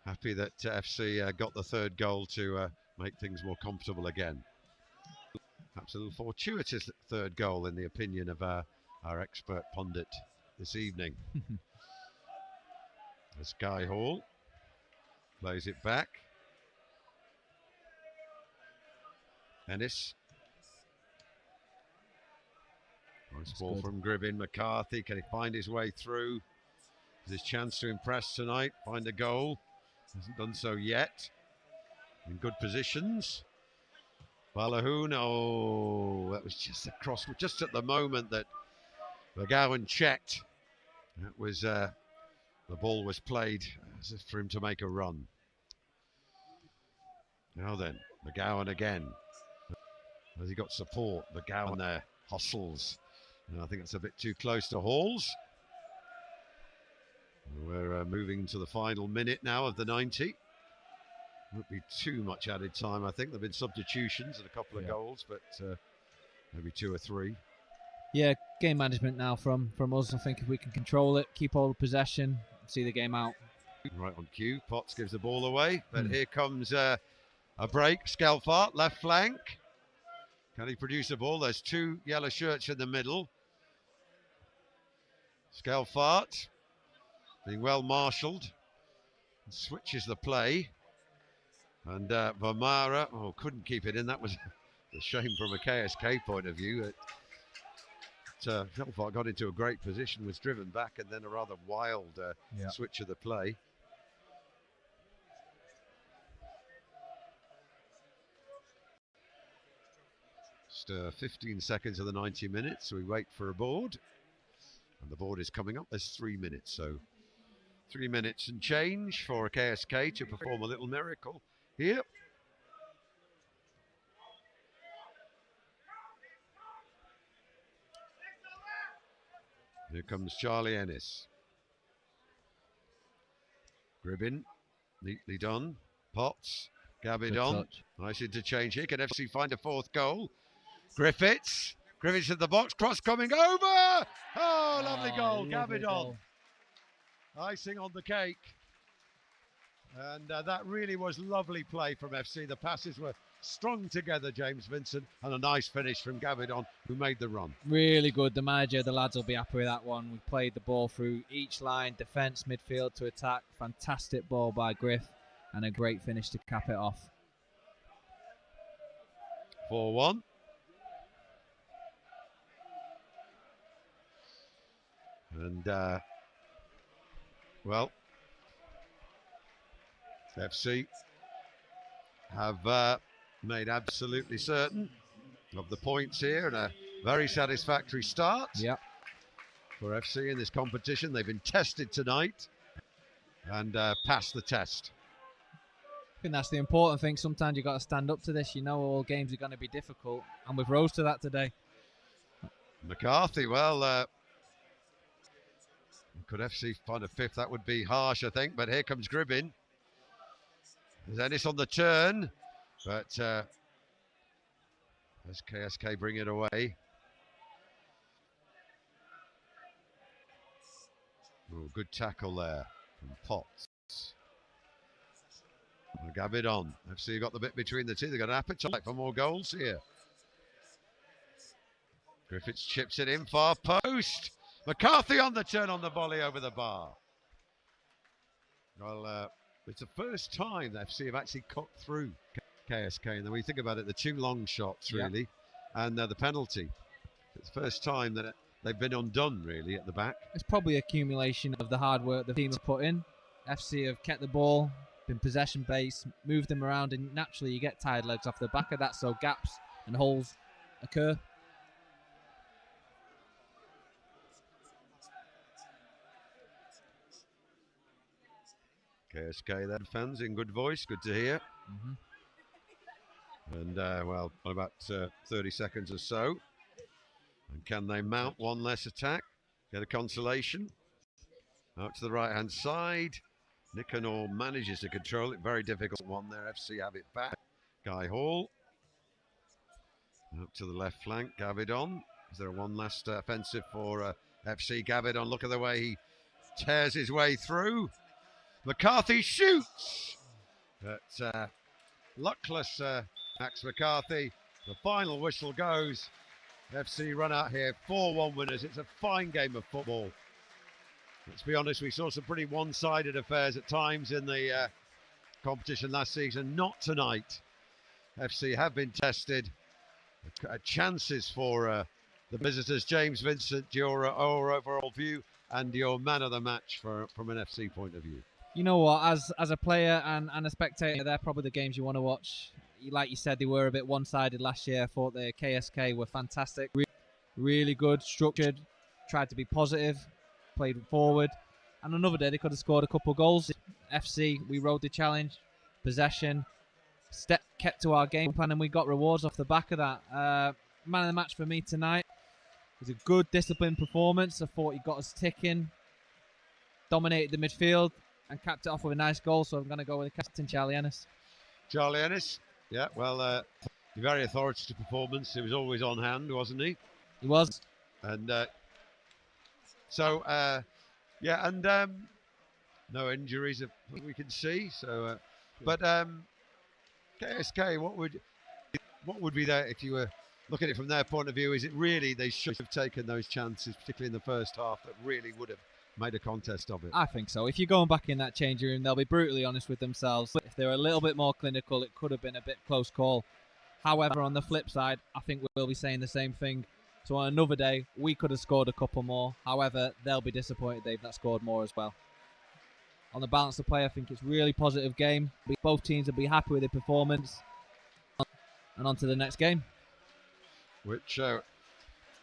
happy that FC got the third goal to make things more comfortable again. Perhaps a little fortuitous third goal, in the opinion of our expert pundit this evening. As Guy Hall plays it back. Ennis. Nice ball from Gribbin. McCarthy, can he find his way through? It's his chance to impress tonight, find a goal. Hasn't done so yet. In good positions. Balahoon, oh, that was just a cross, just at the moment that McGowan checked. That was, the ball was played as if for him to make a run. Now then, McGowan again. Has he got support? McGowan there, hustles. And I think it's a bit too close to Halls. We're moving to the final minute now of the 90. Won't be too much added time, I think. There have been substitutions and a couple of goals, but maybe 2 or 3. Yeah, game management now from us. I think if we can control it, keep all the possession, see the game out. Right on cue. Potts gives the ball away, but here comes a break. Skelfart, left flank. Can he produce a ball? There's 2 yellow shirts in the middle. Skelfart being well marshalled, switches the play. And Vermara, couldn't keep it in. That was a shame from a KSK point of view. Skelfart got into a great position, was driven back, and then a rather wild switch of the play. Just 15 seconds of the 90 minutes. We wait for a board. And the board is coming up. There's 3 minutes. So 3 minutes and change for KSK to perform a little miracle here. Here comes Charlie Ennis. Gribbin, neatly done. Potts, Gabidon. Nice interchange here. Can FC find a 4th goal? Griffiths in the box. Cross coming over. Oh, lovely goal. Gabidon. Icing on the cake. And that really was lovely play from FC. The passes were strung together, James Vincent, and a nice finish from Gabidon, who made the run. Really good. The manager, the lads will be happy with that one. We played the ball through each line, defence, midfield to attack. Fantastic ball by Griff, and a great finish to cap it off. 4-1. And, well, FC have made absolutely certain of the points here, and a very satisfactory start for FC in this competition. They've been tested tonight and passed the test. I think that's the important thing. Sometimes you've got to stand up to this. You know all games are going to be difficult, and we've rose to that today. McCarthy, well, could FC find a 5th? That would be harsh, I think, but here comes Gribbin. There's Ennis on the turn, but as KSK bring it away. Oh, good tackle there from Potts. Gabidon. FC got the bit between the two. They've got an appetite for more goals here. Griffiths chips it in, far post. McCarthy on the turn on the volley over the bar. Well, it's the first time that FC have actually cut through KSK. And then when you think about it, the 2 long shots, really, and the penalty. It's the first time that they've been undone, really, at the back. It's probably accumulation of the hard work the team has put in. FC have kept the ball, been possession-based, moved them around, and naturally you get tired legs off the back of that, so gaps and holes occur. KSK then, fans, in good voice, good to hear. And well, about 30 seconds or so. And can they mount one less attack? Get a consolation. Out to the right-hand side. Nicanor manages to control it. Very difficult one there. FC have it back. Guy Hall. Out to the left flank. Gabidon. Is there one last offensive for FC? Gabidon, look at the way he tears his way through. McCarthy shoots. But luckless Max McCarthy. The final whistle goes. FC run out here, 4-1 winners. It's a fine game of football. Let's be honest, we saw some pretty one-sided affairs at times in the competition last season. Not tonight. FC have been tested. Chances for the visitors. James Vincent, your overall view and your man of the match from an FC point of view. You know what, as a player and a spectator, they're probably the games you want to watch. Like you said, they were a bit one-sided last year. I thought the KSK were fantastic. Really good, structured, tried to be positive, played forward. And another day, they could have scored a couple of goals. FC, we rode the challenge, possession, kept to our game plan, and we got rewards off the back of that. Man of the match for me tonight. It was a good, disciplined performance. I thought he got us ticking. dominated the midfield and capped it off with a nice goal. So I'm going to go with Captain Charlie Ennis. Charlie Ennis, yeah, well, very authoritative performance. He was always on hand, wasn't he? He was. And yeah, and no injuries that we can see. So, but KSK, what would be there if you were looking at it from their point of view? Is it really they should have taken those chances, particularly in the first half, that really would have made a contest of it? I think so. If you're going back in that changing room, they'll be brutally honest with themselves. If they were a little bit more clinical, it could have been a bit close call. However, on the flip side, I think we'll be saying the same thing. So on another day, we could have scored a couple more. However, they'll be disappointed they've not scored more as well. On the balance of play, I think it's a really positive game. Both teams will be happy with their performance. And on to the next game, which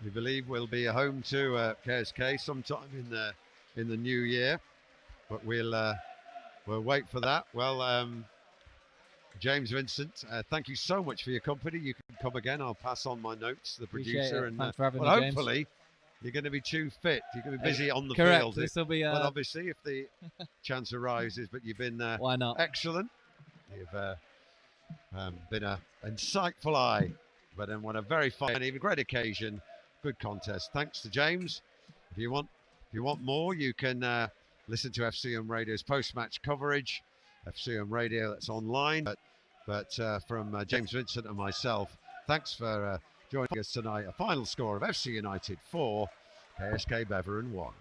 we believe will be a home to KSK sometime in the new year. But we'll wait for that. Well, James Vincent, thank you so much for your company. You can come again. I'll pass on my notes to the producer. And thanks for having well, me, James. hopefully you're going to be too fit. You're going to be busy on the Correct. field. This will be, but obviously, if the chance arises, but you've been why not? Excellent. You've been an insightful eye, but then what a very fine and even great occasion. Good contest. Thanks to James. If you want more, you can listen to FCM Radio's post-match coverage. FCM Radio, that's online. But from James Vincent and myself, thanks for joining us tonight. A final score of FC United 4, KSK Beveren 1.